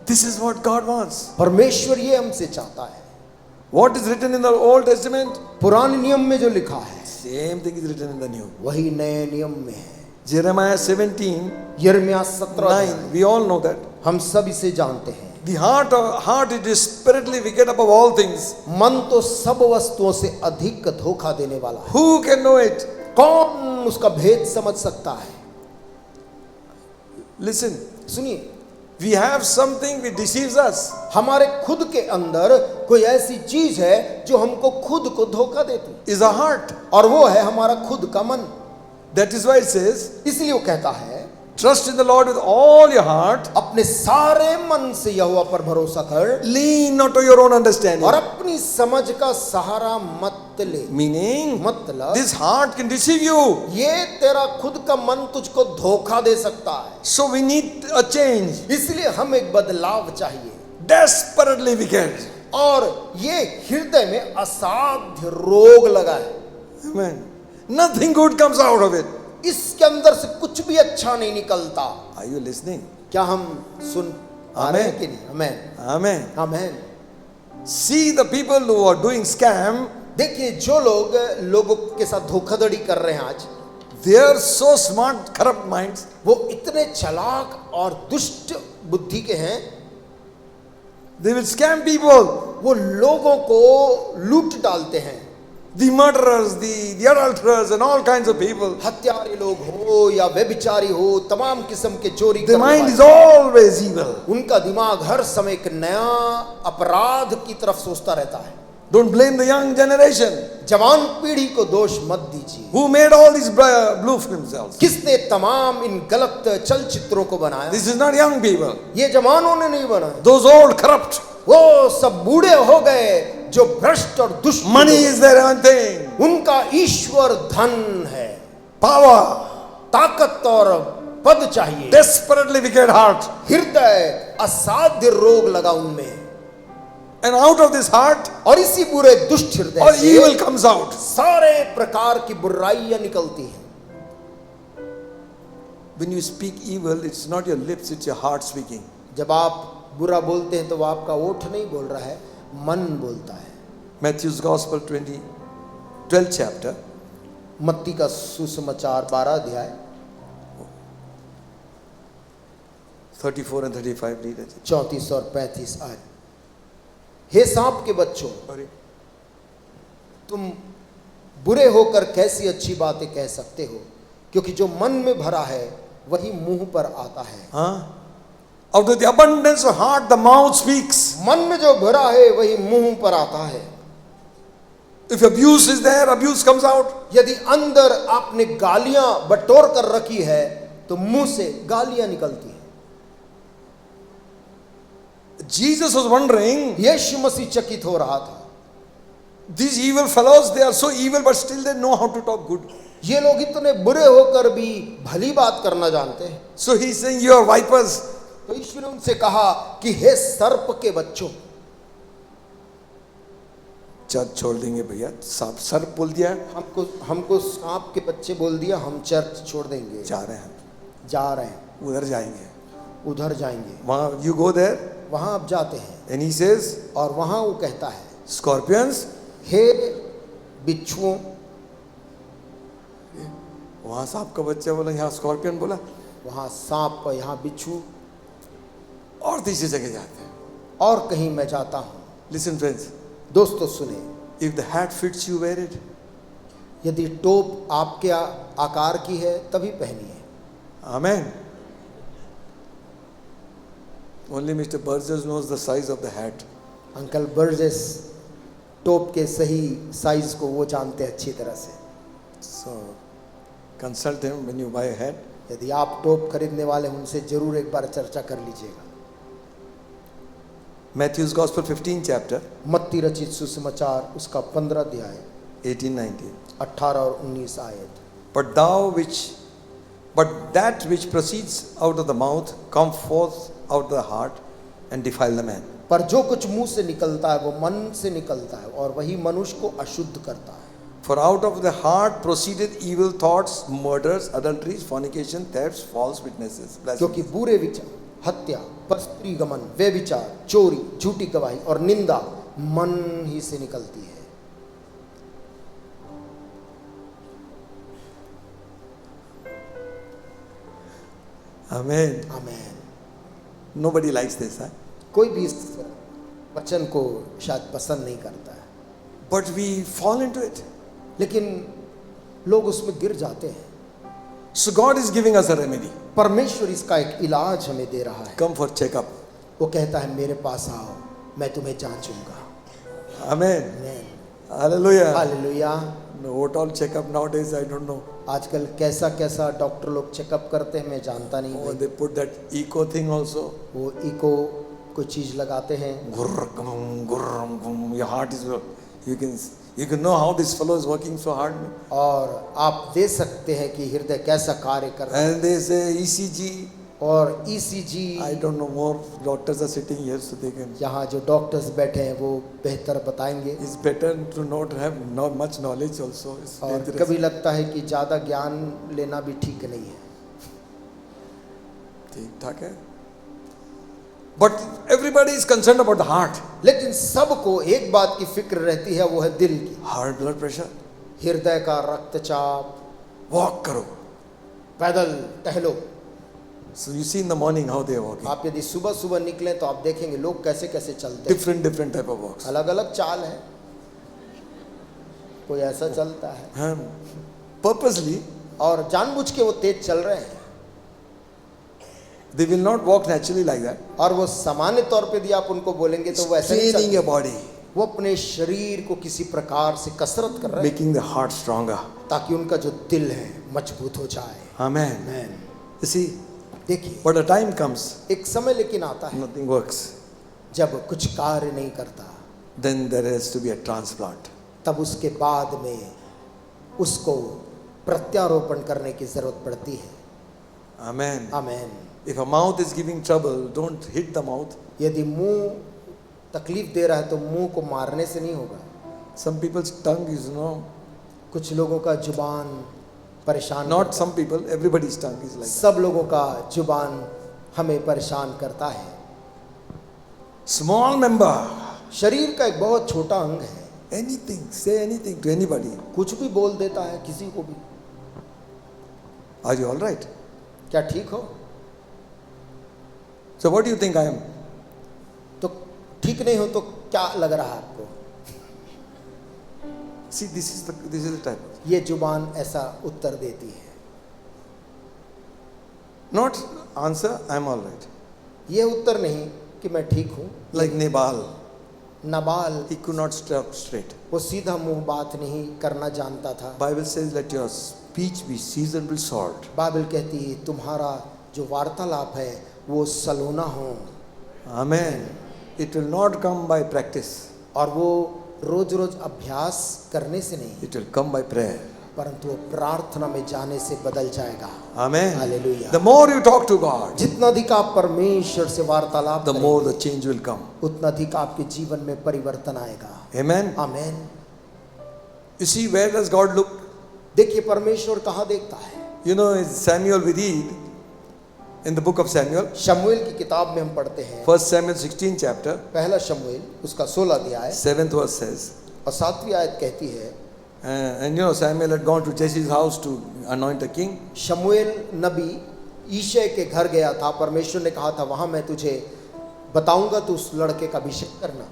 This is what God wants. परमेश्वर ये हमसे चाहता है। What is written in the Old Testament? पुराने नियम में जो लिखा है Same thing is written in the New. वही नए नियम में है। Jeremiah 17, यिर्मयाह 17, 9. We all know that. हम सब इसे जानते हैं। The heart it is spiritually wicked above all things. मन तो सब वस्तुओं से अधिक धोखा देने वाला है। Who can know it? कौन उसका भेद समझ सकता है? Listen, सुनिए, we have something which deceives us. हमारे खुद के अंदर कोई ऐसी चीज है जो हमको खुद को धोखा देती, Is our heart. और वो है हमारा खुद का मन। That is why it says, इसलिए वो कहता है, trust in the Lord with all your heart. अपने सारे मन से यहोवा पर भरोसा कर, Lean not to your own understanding. और अपनी समझ का सहारा मत ले। Meaning, मतलब this heart can deceive you. ये तेरा खुद का मन तुझको धोखा दे सकता है। So we need a change. इसलिए हम एक बदलाव चाहिए, Desperately wicked. और ये हृदय में असाध्य रोग लगा है। Amen. Nothing good comes out of it. इसके अंदर से कुछ भी अच्छा नहीं निकलता। Are you listening? क्या हम सुन पा रहे हैं कि नहीं? आमेन, Amen. Amen. See the people who are doing scam, देखिए, जो लोग लोगों के साथ धोखाधड़ी कर रहे हैं आज, they are so smart, corrupt minds. वो इतने चालाक और दुष्ट बुद्धि के हैं, They will scam people. वो लोगों को लूट डालते हैं। The murderers, the adulterers, and all kinds of people. हत्यारे लोग हो या व्यभिचारी हो, तमाम किस्म के चोरी Their करने mind वाले, is always evil. उनका दिमाग हर समय एक नया अपराध की तरफ सोचता रहता है। Don't blame the young generation जवान पीढ़ी को दोष मत दीजिए। who made all these blue themselves. किसने तमाम इन गलत चलचित्रों को बनाया? This is not young people. ये जवानों ने नहीं बनाया, Those old corrupt. वो सब बूढ़े हो गए जो भ्रष्ट और दुष्ट। Money is their own thing. उनका ईश्वर धन है, Power. ताकत और पद चाहिए। Desperately wicked heart. हृदय असाध्य रोग लगा उनमें, And out of this heart, और इसी बुरे दुष्ट हृदय all से evil comes out. सारे प्रकार की बुराइयां निकलती हैं। When you speak evil, it's not your lips, it's your heart speaking. जब आप बुरा बोलते हैं तो वो आपका ओठ नहीं बोल रहा है, मन बोलता है। Matthew's Gospel 12th chapter, मत्ती का सुसमाचार 12 अध्याय 34 and 35 read it. 34 और 35 आयत। हे सांप के बच्चों, तुम बुरे होकर कैसी अच्छी बातें कह सकते हो, क्योंकि जो मन में भरा है वही मुंह पर आता है। Huh? Out of the abundance of heart, the mouth speaks. मन में जो भरा है वही मुंह पर आता है। If abuse is there, abuse comes out. यदि अंदर आपने गालियां बटोर कर रखी है तो मुंह से गालियां निकलती हैं। Jesus was wondering, यीशु मसीह चकित हो रहा था, these evil fellows, they are so evil, but still they know how to talk good. ये लोग इतने बुरे होकर भी भली बात करना जानते हैं। So he's saying, you are vipers. तो ईश्वर ने उनसे कहा कि हे सर्प के बच्चों। चर्च छोड़ देंगे भैया, सांप सर्प बोल दिया, हमको सांप के बच्चे बोल दिया, हम चर्च छोड़ देंगे। जा रहे हैं, जा रहे हैं, उधर जाएंगे, उधर जाएंगे। वहां you go there, वहां आप जाते हैं, and he says, और वहां वो कहता है, scorpions, हे बिच्छुओं। वहां सांप का बच्चा बोला, यहाँ स्कॉर्पियन बोला, वहां सांप, यहाँ बिच्छू, और तीसरी जगह जाते हैं। और कहीं मैं जाता हूं। Listen friends, दोस्तों सुने, if the hat fits you, wear it. यदि टोप आपके आकार की है तभी पहनिए। Amen. Only Mr. Burgess knows the size of the hat. Uncle Burgess टोप के सही साइज को वो जानते हैं अच्छी तरह से। So consult him when you buy a hat. यदि आप टोप खरीदने वाले हैं उनसे जरूर एक बार चर्चा कर लीजिएगा। Matthew's Gospel 15th chapter, मत्ती रचित सुसमाचार उसका 15 अध्याय 18-19. 18 और 19 आयत। But that which proceeds out of the mouth come forth out of the heart and defile the man. पर जो कुछ मुंह से निकलता है वो मन से निकलता है और वही मनुष्य को अशुद्ध करता है। For out of the heart proceeded evil thoughts, murders, adulteries, fornication, thefts, false witnesses. क्योंकि बुरे विचार, हत्या, परस्त्री गमन, व्यभिचार, चोरी, झूठी गवाही और निंदा मन ही से निकलती है। Amen. Amen. Nobody likes this, huh? कोई भी इस वचन को शायद पसंद नहीं करता है, but we fall into it. लेकिन लोग उसमें गिर जाते हैं। So God is giving us a remedy. परमेश्वर इसका एक इलाज हमें दे रहा है। Come for checkup. वो कहता है मेरे पास आओ, मैं तुम्हें जांचूंगा। Amen. आमीन। Hallelujah. Hallelujah. No, what all checkup nowadays, I don't know. आजकल कैसा कैसा डॉक्टर लोग चेकअप करते हैं, मैं जानता नहीं Oh, भाई। they put that echo thing also. वो इको कोई चीज लगाते हैं, Gurr, gurr, your heart is, you can know how this fellow is working so hard. और आप दे सकते हैं कि हृदय कैसा कार्य कर रहा है। And they say ECG. और ECG, I don't know, more doctors are sitting here so they can. यहाँ जो डॉक्टर्स बैठे हैं वो बेहतर बताएंगे। It's better to not have not much knowledge also. It's और dangerous. कभी लगता है कि ज़्यादा ज्ञान लेना भी ठीक नहीं है। ठीक ठाक है. But everybody is concerned about the heart. लेकिन सबको एक बात की फिक्र रहती है, वो है दिल की। Heart blood pressure. हृदय का रक्तचाप। Walk करो. पैदल टहलो। So you see in the morning how they are walking. आप यदि सुबह सुबह निकलें तो आप देखेंगे लोग कैसे कैसे चलते हैं। Different type of walks. अलग अलग चाल है, कोई ऐसा चलता है And purposely और जानबूझ के वो तेज चल रहे हैं। they will not walk naturally like that. और वो सामान्य तौर पे यदि आप उनको बोलेंगे तो वो ऐसे नहीं Training चलते। your body, वो अपने शरीर को किसी प्रकार से कसरत कर रहे हैं making the heart stronger. ताकि उनका जो दिल है मजबूत हो जाए। Amen. आमीन। You see, देखिए but a time comes, एक समय लेकिन आता है nothing works. जब कुछ कार्य नहीं करता, Then there has to be a transplant. तब उसके बाद में उसको प्रत्यारोपण करने की जरूरत पड़ती है। Amen. आमीन। If a mouth is giving trouble, don't hit the mouth. यदि मुंह तकलीफ दे रहा है तो मुंह को मारने से नहीं होगा। Some people's tongue is कुछ लोगों का जुबान परेशान not करता some people, everybody's tongue is है। like that. सब लोगों का जुबान हमें परेशान करता है। Small member, शरीर का एक बहुत छोटा अंग है, anything, say anything to anybody. कुछ भी बोल देता है किसी को भी। Are you all right? क्या ठीक हो? So what do you think I am? तो ठीक नहीं हो तो क्या लग रहा है आपको? See, this is the type. ये जुबान ऐसा उत्तर देती है। Not answer, I am all right. ये उत्तर नहीं कि मैं ठीक हूँ। Like Nabal, नबाल he could not talk straight. वो सीधा मुंह बात नहीं करना जानता था। Bible says, let your speech be seasoned with salt. Bible कहती है तुम्हारा जो वार्तालाप है वो सलोना हो। Amen. It will not come by practice. और वो रोज रोज अभ्यास करने से नहीं, It will come by prayer. परंतु वो प्रार्थना में जाने से बदल जाएगा। Amen. Hallelujah. The more you talk to God, जितना अधिक आप परमेश्वर से वार्तालाप the करेंगे, more the change will come. उतना अधिक आपके जीवन में परिवर्तन आएगा। Amen. आमीन। You see, where does God look? देखिए परमेश्वर कहाँ देखता है। You know, Samuel we read in the book of Samuel, शमूएल की किताब में हम पढ़ते हैं, 1 Samuel 16 chapter, पहला शमूएल उसका 16 अध्याय 7th verse says, और 7वीं आयत कहती है, and you know, Samuel had gone to Jesse's house to anoint a king. शमूएल नबी ईशै के घर गया था। परमेश्वर ने कहा था वहां मैं तुझे बताऊंगा तो उस लड़के का अभिषेक करना।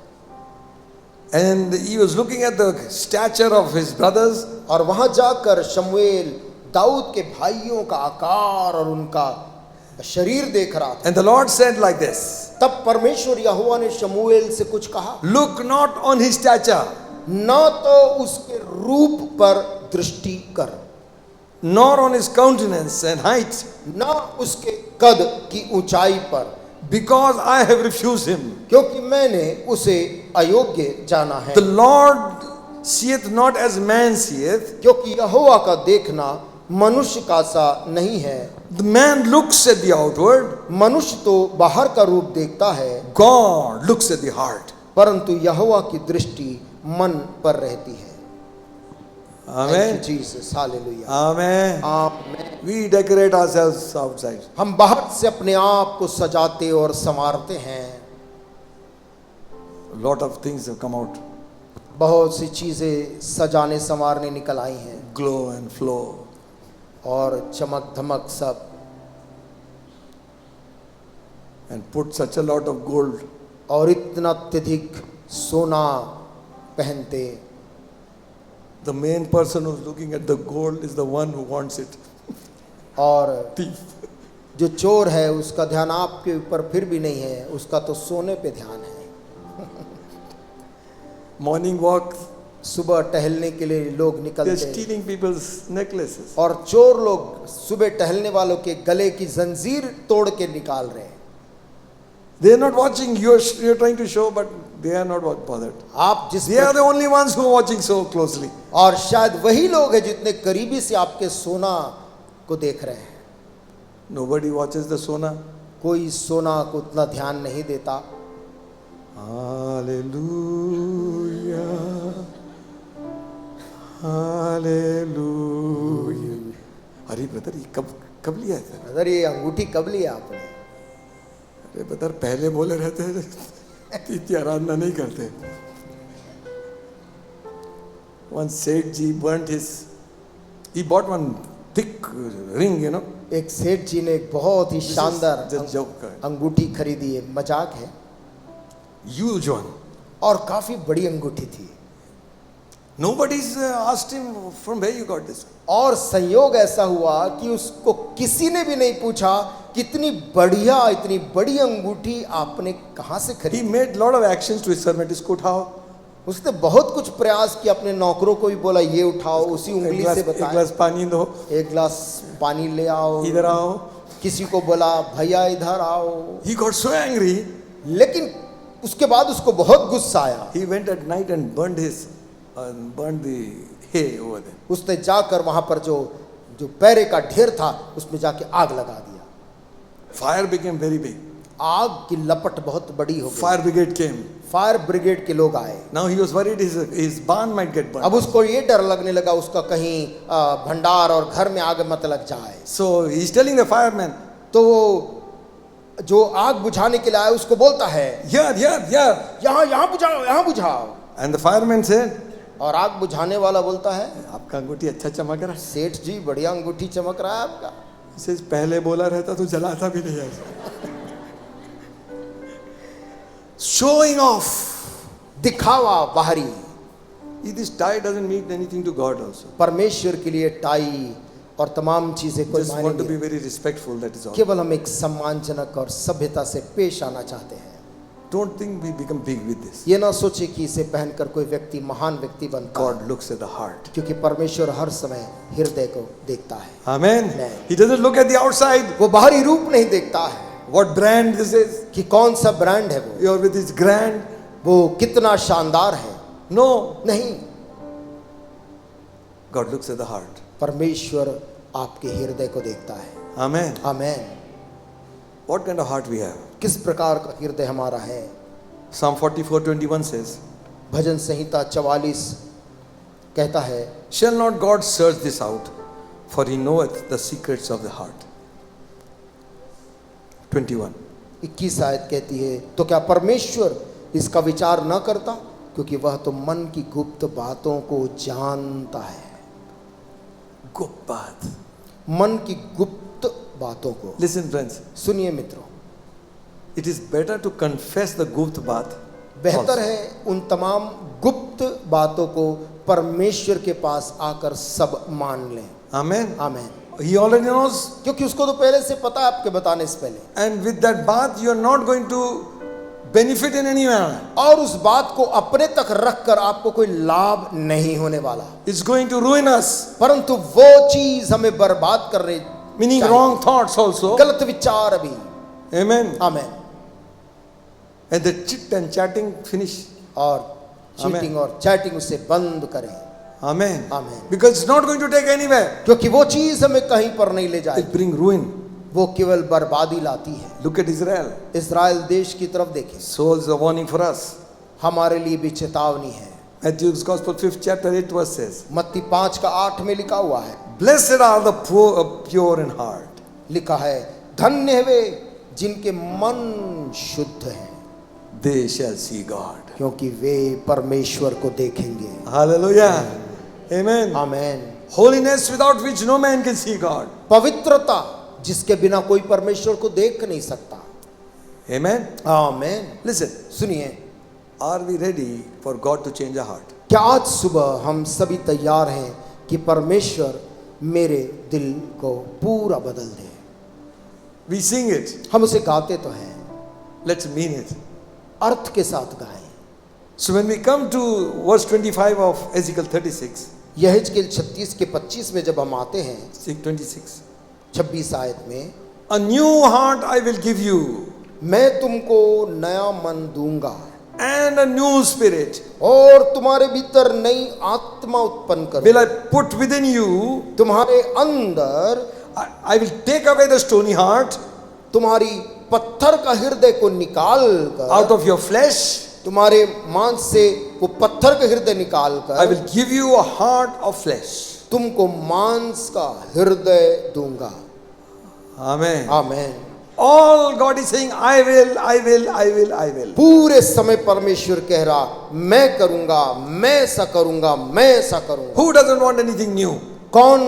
And he was looking at the stature of his brothers, और वहां जाकर शमूएल दाऊद के भाइयों का आकार और उनका शरीर देख रहा था। and the Lord said like this, तब परमेश्वर यहोवा ने शमूएल से कुछ कहा, look not on his stature, न तो उसके रूप पर दृष्टि कर, nor on his countenance and height, न उसके कद की ऊंचाई पर, because I have refused him. क्योंकि मैंने उसे अयोग्य जाना है। The Lord seeth not as man seeth. क्योंकि यहोवा का देखना मनुष्य का सा नहीं है। The man looks at the outward, मनुष्य तो बाहर का रूप देखता है, God looks at the heart. परंतु यहोवा की दृष्टि मन पर रहती है। Amen. Jesus, hallelujah, Amen. आमीन। We decorate ourselves outside. हम बाहर से अपने आप को सजाते और संवारते हैं। A lot of things have come out. बहुत सी चीजें सजाने संवारने निकल आई हैं, Glow and flow. और चमक धमक सब। And put such a lot of gold और इतना अत्यधिक सोना पहनते। The main person who's looking at the gold is the one who wants it. और Thief. जो चोर है उसका ध्यान आपके ऊपर फिर भी नहीं है, उसका तो सोने पे ध्यान है। Morning walk, सुबह टहलने के लिए लोग they're निकलते stealing people's necklaces. और चोर लोग सुबह टहलने वालों के गले की जंजीर तोड़ के निकाल रहे हैं। They're not watching, you're trying to show, but they are not bothered. आप जिस They are the only ones who are watching so closely. और शायद वही लोग हैं जितने करीबी से आपके सोना को देख रहे हैं। Nobody watches the sona. कोई सोना को उतना ध्यान नहीं देता। Hallelujah. Hallelujah. अरे ब्रदर ये कब लिया है सर? ब्रदर ये अंगूठी कब लिया आपने? अरे ब्रदर पहले बोले रहते हैं इतनी आराधना नहीं करते। One Seth ji burnt he bought one thick ring, you know. एक सेठ जी ने एक बहुत ही शानदार Just joke. अंगूठी खरीदी है, मजाक है, Huge one. और काफी बड़ी अंगूठी थी। Nobody's asked him from where you got this. और संयोग ऐसा हुआ कि उसको किसी ने भी नहीं पूछा कितनी बढ़िया इतनी बड़ी अंगूठी आपने कहां से He खरीदी। made lot of actions to his servant. इसको उठाओ, उसने बहुत कुछ प्रयास किया, अपने नौकरों को भी बोला ये उठाओ, उसी एक उंगली गिलास से बताया, पानी दो, एक गिलास पानी ले आओ, इधर आओ. किसी को बोला भैया इधर आओ। He got so angry. लेकिन उसके बाद उसको बहुत गुस्सा आया। He went at night and burned the hay over there. उसने जाकर वहां पर जो पैरे का ढेर था उसमें जाके आग लगा दिया। Fire became very big. आग की लपट बहुत बड़ी हो गई। Fire brigade came. Fire brigade के लोग आए। Now he was worried his barn might get burned. अब उसको ये डर लगने लगा उसका कहीं भंडार और घर में आग मत लग जाए। So he's telling the fireman, तो वो जो आग बुझाने के लिए आया उसको बोलता है here. यहाँ बुझाओ, यहाँ बुझाओ। And the fireman said, और आग बुझाने वाला बोलता है आपका अंगूठी अच्छा चमक रहा है. सेठ जी बढ़िया अंगूठी चमक रहा है आपका। He says, पहले बोला रहता तो जलाता भी नहीं ऐसा. Showing off. दिखावा बाहरी। This tie doesn't mean anything to God also. परमेश्वर के लिए टाई और तमाम चीजें कोई Just मायने want to नहीं। be very respectful, that is all. केवल हम एक सम्मानजनक और सभ्यता से पेश आना चाहते हैं। Don't think we become big with this. ये ना सोचे कि इसे पहनकर कोई व्यक्ति महान व्यक्ति बनता है, God looks at the heart. क्योंकि परमेश्वर हर समय हृदय को देखता है। Amen. Amen. He doesn't look at the outside. वो बाहरी रूप नहीं देखता है What brand this is? कि कौन सा ब्रांड है वो, You're with his grand. वो कितना शानदार है। No. नहीं, God looks at the heart. परमेश्वर आपके हृदय को देखता है। Amen. Amen. What kind of heart we have? किस प्रकार का हृदय हमारा है। Psalm 44:21 says, भजन संहिता 44 कहता है, shall not God search this out, for he knoweth the secrets of the heart. 21. 21 आयत कहती है, तो क्या परमेश्वर इसका विचार न करता, क्योंकि वह तो मन की गुप्त बातों को जानता है। गुप्त बात. मन की गुप्त बातों को। Listen friends, सुनिए मित्रों, it is better to confess the गुप्त बात. बेहतर है उन तमाम गुप्त बातों को परमेश्वर के पास आकर सब मान लें। Amen. Amen. He already knows. क्योंकि उसको तो पहले से पता है, आपके बताने से पहले। And with that bath, you are not going to benefit in any manner. और उस बात को अपने तक रखकर आपको कोई लाभ नहीं होने वाला, It's going to ruin us. परंतु वो चीज हमें बर्बाद कर रही, Meaning wrong thoughts also. गलत विचार अभी। Amen. Amen. And the chit and chatting finish. और आमेन। चीटिंग और चैटिंग उसे बंद करें। Amen. Amen. Because it's not going to take anywhere. क्योंकि वो चीज हमें कहीं पर नहीं ले जाएगी, It bring ruin. वो केवल बर्बादी लाती है। Look at Israel. इस्राएल देश की तरफ देखें, So is a warning for us. हमारे लिए भी चेतावनी है। Matthew's Gospel 5th chapter 8 verse says, मत्ती 5 का 8 में लिखा हुआ है, blessed are the poor, pure in heart. लिखा है, धन्य है वे जिनके मन शुद्ध हैं, They shall see God. क्योंकि वे परमेश्वर को देखेंगे। Hallelujah. Amen. Amen. Holiness without which no man can see God. पवित्रता जिसके बिना कोई परमेश्वर को देख नहीं सकता। Amen. आमेन। Listen, सुनिए, are we ready for God to change our heart? क्या आज सुबह हम सभी तैयार हैं कि परमेश्वर मेरे दिल को पूरा बदल दे? We sing it. हम उसे गाते तो हैं, Let's mean it. अर्थ के साथ गाएं। So when we come to verse 25 of Ezekiel 36, यहेजकेल 36 के 25 में जब हम आते हैं, 26, 26 आयत में, a new heart I will give you, मैं तुमको नया मन दूंगा and a new spirit और तुम्हारे भीतर नई आत्मा उत्पन्न will I करूंगा। put within you. तुम्हारे अंदर I will take away the stony heart तुम्हारी पत्थर का हृदय को निकाल कर, out of your flesh. तुम्हारे मांस से वो पत्थर का हृदय निकाल I will कर give you a heart of flesh. तुमको मांस का हृदय दूंगा। Amen. Amen. All God is saying, I will, I will, I will, I will. पूरे समय परमेश्वर कह रहा, मैं करूंगा, मैं ऐसा करूंगा, मैं ऐसा करूंगा। Who doesn't want anything new? कौन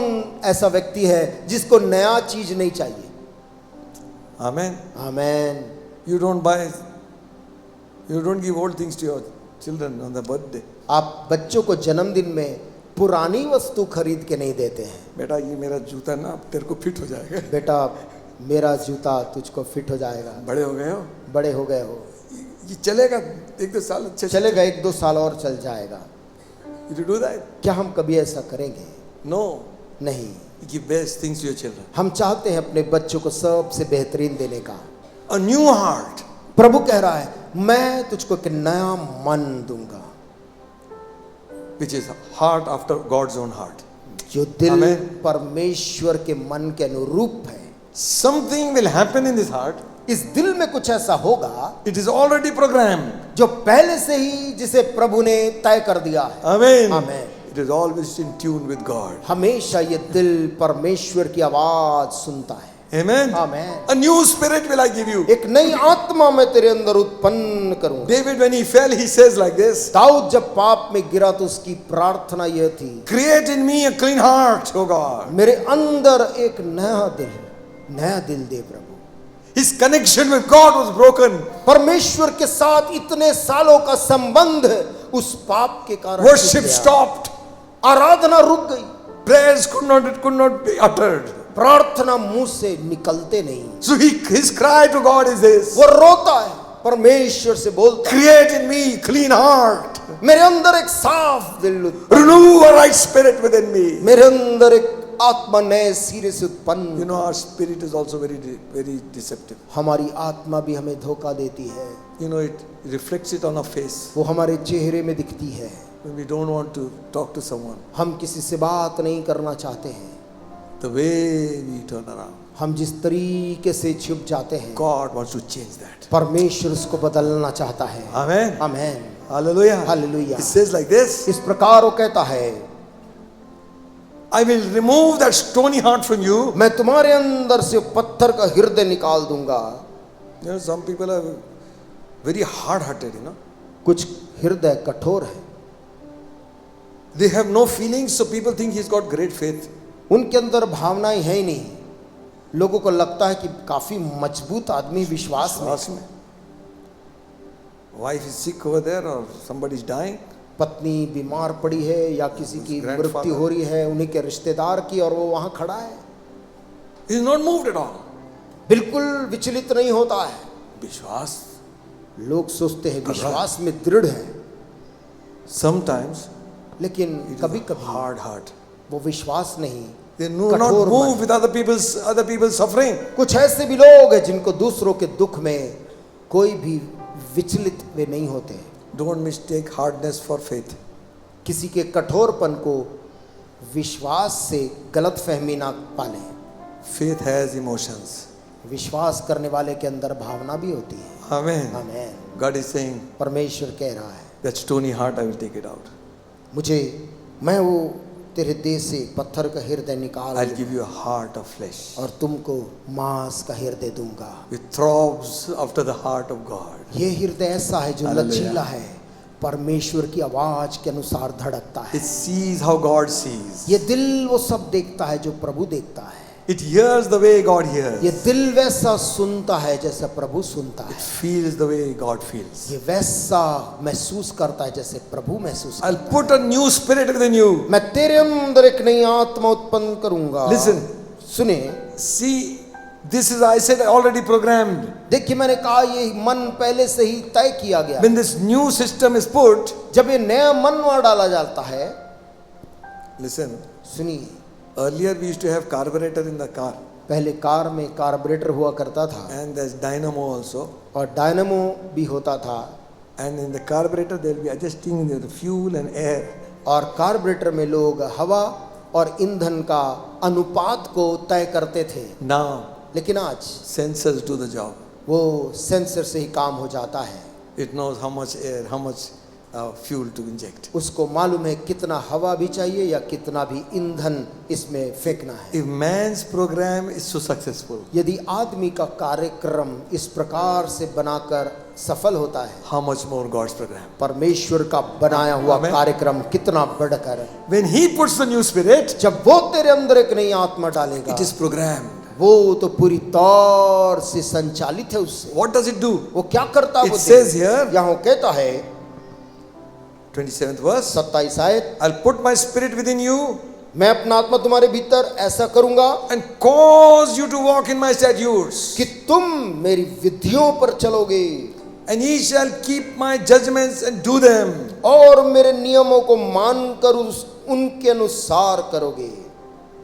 ऐसा व्यक्ति है जिसको नया चीज नहीं चाहिए? Amen. Amen. You don't give old things to your children on the birthday. आप बच्चों को जन्मदिन में पुरानी वस्तु खरीद के नहीं देते हैं। बेटा ये मेरा जूता ना तेरे को फिट हो जाएगा, बेटा मेरा जूता तुझको फिट हो जाएगा, बड़े हो गए हो, बड़े हो गए हो, ये चलेगा 1-2 साल अच्छे से। चलेगा 1-2 साल और चल जाएगा। You do that? क्या हम कभी ऐसा करेंगे? No. नहीं। You give best things to your children. हम चाहते हैं अपने बच्चों को सबसे बेहतरीन देने का। A new heart. प्रभु कह रहा है, मैं तुझको एक नया मन दूंगा, Which is heart after God's own heart. जो दिल Amen. परमेश्वर के मन के अनुरूप है। Something will happen in this heart. इस दिल में कुछ ऐसा होगा It is already programmed. जो पहले से ही जिसे प्रभु ने तय कर दिया है। Amen. Amen. It is always in tune with God. हमेशा ये दिल परमेश्वर की आवाज सुनता है। Amen. Amen. A new spirit will I give you. एक नई आत्मा मैं तेरे अंदर उत्पन्न करूंगा। David, when he fell, he says like this: Dawood जब पाप में गिरा तो उसकी प्रार्थना यह थी, Create in me a clean heart, O God. मेरे अंदर एक नया दिल दे प्रभु। His connection with God was broken. परमेश्वर के साथ इतने सालों का संबंध उस पाप के कारण Worship टूट गया। stopped. आराधना रुक गई, Prayers could not be uttered. प्रार्थना मुंह से निकलते नहीं। So his cry to God is this: वो रोता है, परमेश्वर से बोलता है, Create in me clean heart. मेरे अंदर एक साफ दिल उत्पन्न, Renew a right spirit within me. मेरे अंदर एक आत्मा नए सिरे से उत्पन्न। You know, our spirit is also very deceptive. हमारी आत्मा भी हमें धोखा देती है, You know, it reflects it on our face. वो हमारे चेहरे में दिखती है। When we don't want to talk to someone, हम किसी से बात नहीं करना चाहते हैं, the way we turn around, हम जिस तरीके से छुप जाते हैं, God wants to change that. परमेश्वर उसको बदलना चाहता है। Amen. Amen. Hallelujah. Hallelujah. It says like this: इस प्रकार वो कहता है, I will remove that stony heart from you. मैं तुम्हारे अंदर से पत्थर का हृदय निकाल दूंगा। You know, some people are very hard-hearted. You know, कुछ हृदय कठोर है, they have no feelings, so people think he's got great faith. उनके अंदर भावनाएं है ही नहीं। लोगों को लगता है कि काफी मजबूत आदमी विश्वास में। Trust me. Wife is sick over there, or somebody is dying. पत्नी बीमार पड़ी है या किसी की Grandfather. मृत्यु हो रही है, उन्हीं के रिश्तेदार की, और वो वहां खड़ा है, He is not moved at all. बिल्कुल विचलित नहीं होता है। विश्वास. लोग सोचते हैं विश्वास में दृढ़ है, Sometimes लेकिन it is कभी a कभी hard heart. वो विश्वास नहीं, They do not कठोर move मन। with other people's suffering. कुछ ऐसे भी लोग हैं जिनको दूसरों के दुख में कोई भी विचलित वे नहीं होते। Don't mistake hardness for faith. किसी के कठोरपन को विश्वास से गलत फहमी ना पालें। Faith has emotions. विश्वास करने वाले के अंदर भावना भी होती है। Amen. Amen. God is saying, परमेश्वर कह रहा है, that stony heart I will take it out. मैं वो तेरे देह से पत्थर का हृदय निकाल I'll दूंगा give you a heart of flesh. और तुमको मांस का हृदय दूंगा। It throbs after the heart of God. ये हृदय ऐसा है जो Hallelujah. लचीला है, परमेश्वर की आवाज के अनुसार धड़कता है। It sees how God sees. ये दिल वो सब देखता है जो प्रभु देखता है। It hears the way God hears. ये दिल वैसा सुनता है जैसा प्रभु सुनता है, Feels the way God feels. ये वैसा महसूस करता है जैसे प्रभु महसूस I'll करता put a new spirit within you. है। मैं तेरे अंदर एक नई आत्मा उत्पन्न करूंगा। Listen. सुनिए, See, this is, I said, already programmed. देखिए मैंने कहा ये मन पहले से ही तय किया गया। When this new system is put, जब ये नया मन वहां डाला जाता है, listen, सुनिए, earlier we used to have carburetor in the car, पहले कार में कार्बोरेटर हुआ करता था and there's dynamo also. और डायनामो भी होता था, And in the carburetor they'll be adjusting the fuel and air. और कार्बोरेटर में लोग हवा और ईंधन का अनुपात को तय करते थे। Now, लेकिन आज sensors do the job. वो सेंसर से ही काम हो जाता है। It knows how much air, how much fuel to inject. उसको मालूम है कितना हवा भी चाहिए या कितना भी ईंधन इसमें फेंकना है। If man's program is so successful, यदि आदमी का कार्यक्रम इस प्रकार से बनाकर सफल होता है, how much more God's program? परमेश्वर का बनाया हुआ Amen. कार्यक्रम कितना बढ़कर, When He puts the new spirit, जब वो तेरे अंदर एक नई आत्मा डालेगा, it is programmed. वो तो पूरी तौर से संचालित है उससे। What does it do? वो क्या करता है? It वो says here, यहाँ कहता है 27th verse, 27 आयत, I'll put my spirit within you मैं अपना आत्मा तुम्हारे भीतर ऐसा करूंगा and cause you to walk in my statutes, कि तुम मेरी विधियों पर चलोगे and ye shall keep my judgments and do them. और मेरे नियमों को मानकर उनके अनुसार करोगे।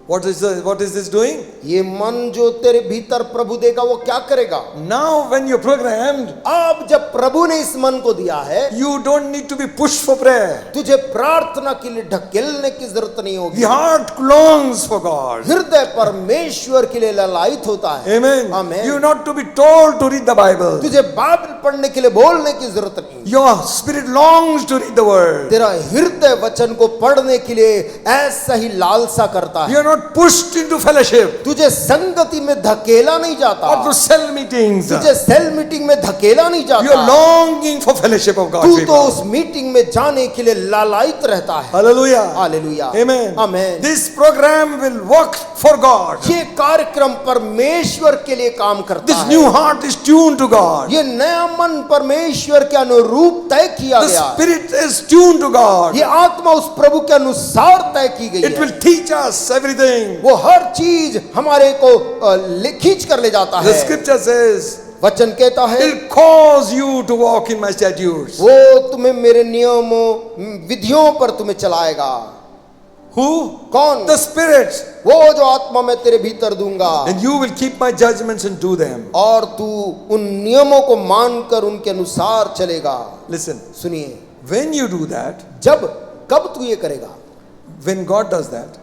What is this doing? ये मन जो तेरे भीतर प्रभु देगा वो क्या करेगा? Now when you're programmed, अब जब प्रभु ने इस मन को दिया है, you don't need to be pushed for prayer. तुझे प्रार्थना के लिए ढकेलने की जरूरत नहीं होगी। The heart longs for God. हृदय परमेश्वर के लिए ललायित होता है। Amen. Amen. You're not to be told to read the Bible. तुझे बाइबल पढ़ने के लिए बोलने की जरूरत नहीं। Your spirit longs to read the word. तेरा हृदय वचन को पढ़ने के लिए ऐसा ही लालसा करता है। You're not pushed into fellowship तुझे संगति में धकेला नहीं जाता, or to cell meetings. तुझे सेल मीटिंग में धकेला नहीं You're जाता। longing for fellowship of God's तू तो people. उस मीटिंग में जाने के लिए लालायित रहता है। Hallelujah. Hallelujah, Amen. Amen. This program will work for God. ये कार्यक्रम परमेश्वर के लिए काम करता This है। new heart is tuned to God. ये नया मन परमेश्वर के अनुरूप तय किया The गया है। spirit is tuned to God. ये आत्मा उस प्रभु के अनुसार तय की गई It है। will teach us everything. वो हर चीज हमारे को खींच कर ले जाता The है। scripture says, वचन कहता है it will cause you to walk in my statutes. वो तुम्हें मेरे नियमों विधियों पर तुम्हें चलाएगा। Who? कौन? The spirit. वो जो आत्मा मैं तेरे भीतर दूंगा And you will keep my judgments and do them. और तू उन नियमों को मानकर उनके अनुसार चलेगा। Listen, सुनिए, when you do that, कब तू ये करेगा? when God does that,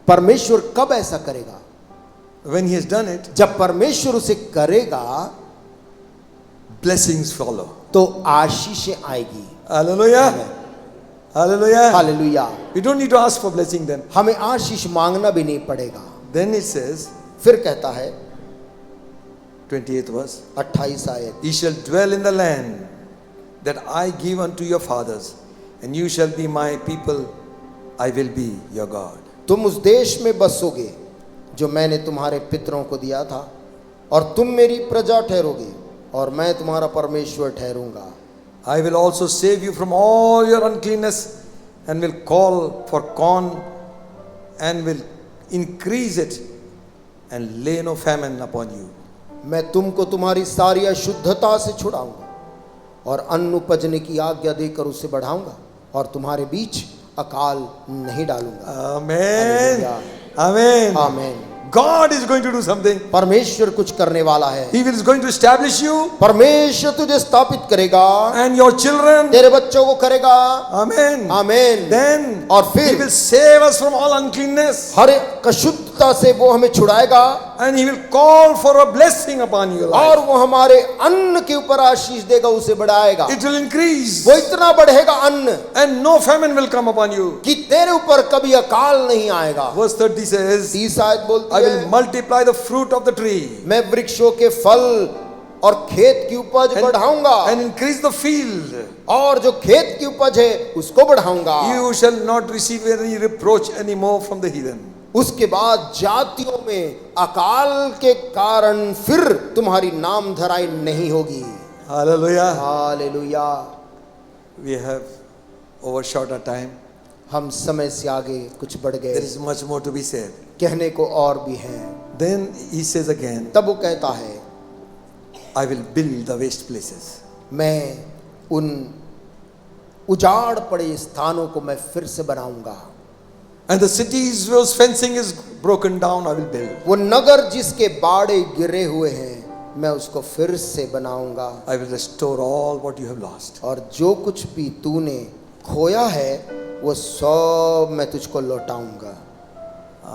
परमेश्वर कब ऐसा करेगा? when He has done it, जब परमेश्वर उसे करेगा blessings follow. तो आशीषें आएगी। Hallelujah. Hallelujah. Hallelujah. We don't need to ask for blessing then. हमें आशीष मांगना भी नहीं पड़ेगा। Then it says, फिर कहता है 28th verse, 28 आयत, ye shall dwell in the land that I give unto your fathers, and you shall be my people, I will be your God. तुम उस देश में बसोगे जो मैंने तुम्हारे पितरों को दिया था और तुम मेरी प्रजा ठहरोगे और मैं तुम्हारा परमेश्वर ठहरूंगा। I will also save you from all your uncleanness and will call for corn and will increase it and lay no famine upon you. मैं तुमको तुम्हारी सारी अशुद्धता से छुड़ाऊंगा और अन्न उपजने की आज्ञा देकर उसे बढ़ाऊंगा और तुम्हारे बीच अकाल नहीं डालूंगा। Amen. Hallelujah. Amen. आमीन। God is going to do something. परमेश्वर कुछ करने वाला है। He is going to establish you परमेश्वर तुझे स्थापित करेगा, and your children. तेरे बच्चों को करेगा। Amen. आमीन। Then और फिर He will save us from all uncleanness हर एक अशुद्धता से वो हमें छुड़ाएगा and He will call for a blessing upon your और life. वो हमारे अन्न के ऊपर आशीष देगा, उसे बढ़ाएगा। It will increase वो इतना बढ़ेगा अन्न and no famine will come upon you. कि तेरे ऊपर कभी अकाल नहीं आएगा। Verse 30 says, 30 आयत बोलती I will है, multiply the fruit of the tree मैं वृक्षों के फल और खेत की उपज बढ़ाऊंगा and increase the field. और जो खेत की उपज है उसको बढ़ाऊंगा। You shall not receive any reproach anymore from the heathen. उसके बाद जातियों में अकाल के कारण फिर तुम्हारी नाम धराई नहीं होगी। Hallelujah. Hallelujah. We have overshot our time. हम समय से आगे कुछ बढ़ गए, There is much more to be said. कहने को और भी है। Then he says again, तब वो कहता है, I will build the waste places. मैं उन उजाड़ पड़े स्थानों को मैं फिर से बनाऊंगा। And the cities whose fencing is broken down, I will build. वो नगर जिसके बाड़े गिरे हुए हैं, मैं उसको फिर से बनाऊंगा। I will restore all what you have lost. और जो कुछ भी तूने खोया है वो सब मैं तुझको लौटाऊंगा।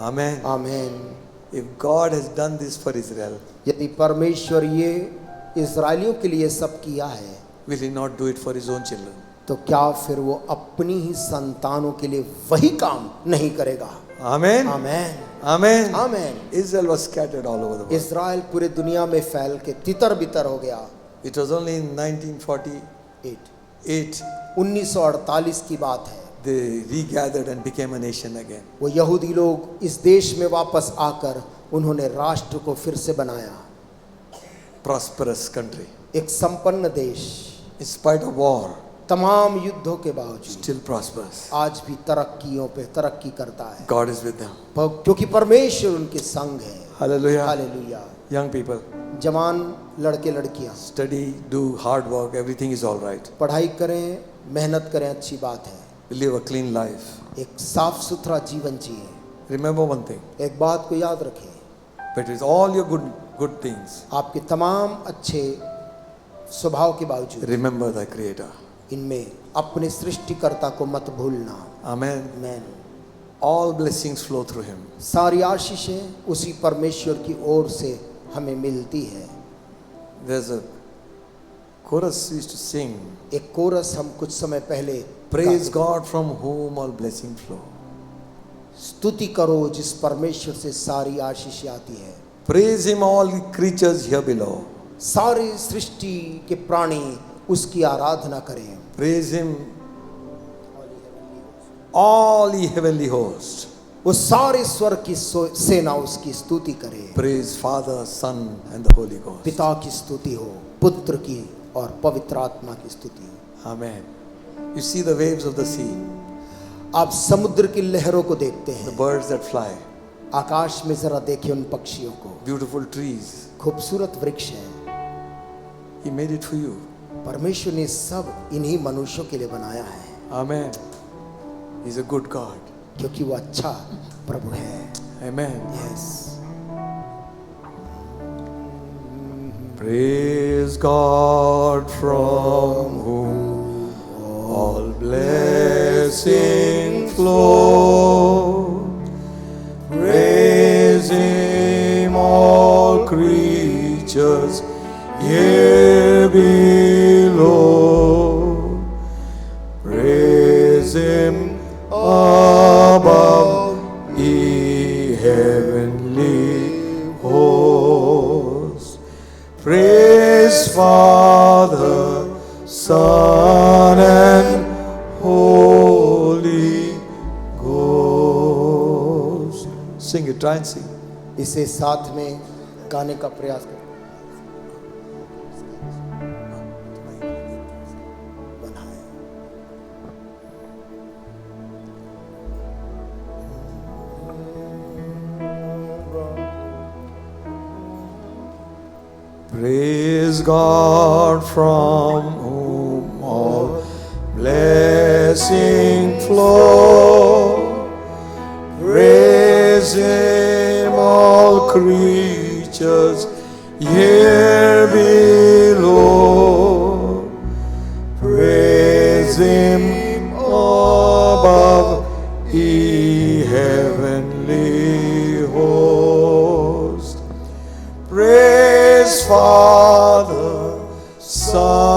Amen. आमीन। If God has done this for Israel, यदि परमेश्वर ये इजरायलियों के लिए सब किया है, will he not do it for his own children? तो क्या फिर वो अपनी ही संतानों के लिए वही काम नहीं करेगा? Amen. आमीन। Amen. आमीन। Israel was scattered all over the world. Israel पूरे दुनिया में फैल के तितर बितर हो गया। It was only in 1948 1948 की बात है। they regathered and became a nation again. वो यहूदी लोग इस देश में वापस आकर उन्होंने राष्ट्र को फिर से बनाया। Prosperous country. एक संपन्न देश, In spite of war, तमाम युद्धों के बावजूद still prospers. आज भी तरक्कियों पे तरक्की करता है, God is with them. क्योंकि परमेश्वर उनके संग है। Hallelujah. हालेलुया। Young people, जवान लड़के लड़कियां study, do hard work, everything is all right. पढ़ाई करें, मेहनत करें, अच्छी बात है। Live a clean life. एक साफ सुथरा जीवन जिए। Remember one thing, एक बात को याद रखें, but with all your good things, आपके तमाम अच्छे स्वभाव के बावजूद remember thy Creator. इनमें अपने सृष्टिकर्ता को मत भूलना। Amen. आमीन। All blessings flow through him. सारी आशीषें उसी परमेश्वर की ओर से हमें मिलती है। There's a chorus we used to sing. एक कोरस हम कुछ समय पहले Praise God from whom all blessing flow. स्तुति करो जिस परमेश्वर से सारी आशीष आती है। Praise him all creatures here below. सारी सृष्टि के प्राणी उसकी आराधना करें। Praise him all ye heavenly hosts. वो सारे स्वर्ग की सेना उसकी स्तुति करे। Praise Father, Son and the Holy Ghost. पिता की स्तुति हो, पुत्र की और पवित्र आत्मा की स्तुति हो। Amen. You see the waves of the sea, आप समुद्र की लहरों को देखते the हैं, birds that fly, आकाश में जरा देखिए उन पक्षियों को, beautiful trees. खूबसूरत वृक्ष हैं। He made it for you. परमेश्वर ने सब इन्हीं मनुष्यों के लिए बनाया है। Amen. He's a good God. क्योंकि वो अच्छा प्रभु है। Amen. Yes. Praise God from whom all blessing flow. Praise him all creatures here below. Praise him above ye heavenly hosts. Praise Father, Son and Holy Ghost. Sing it, try and sing. इसे साथ में गाने का प्रयास करें। Praise God from whom all blessing flow. Praise him all creatures here below. Praise him above ye heavenly host. Praise Father, Son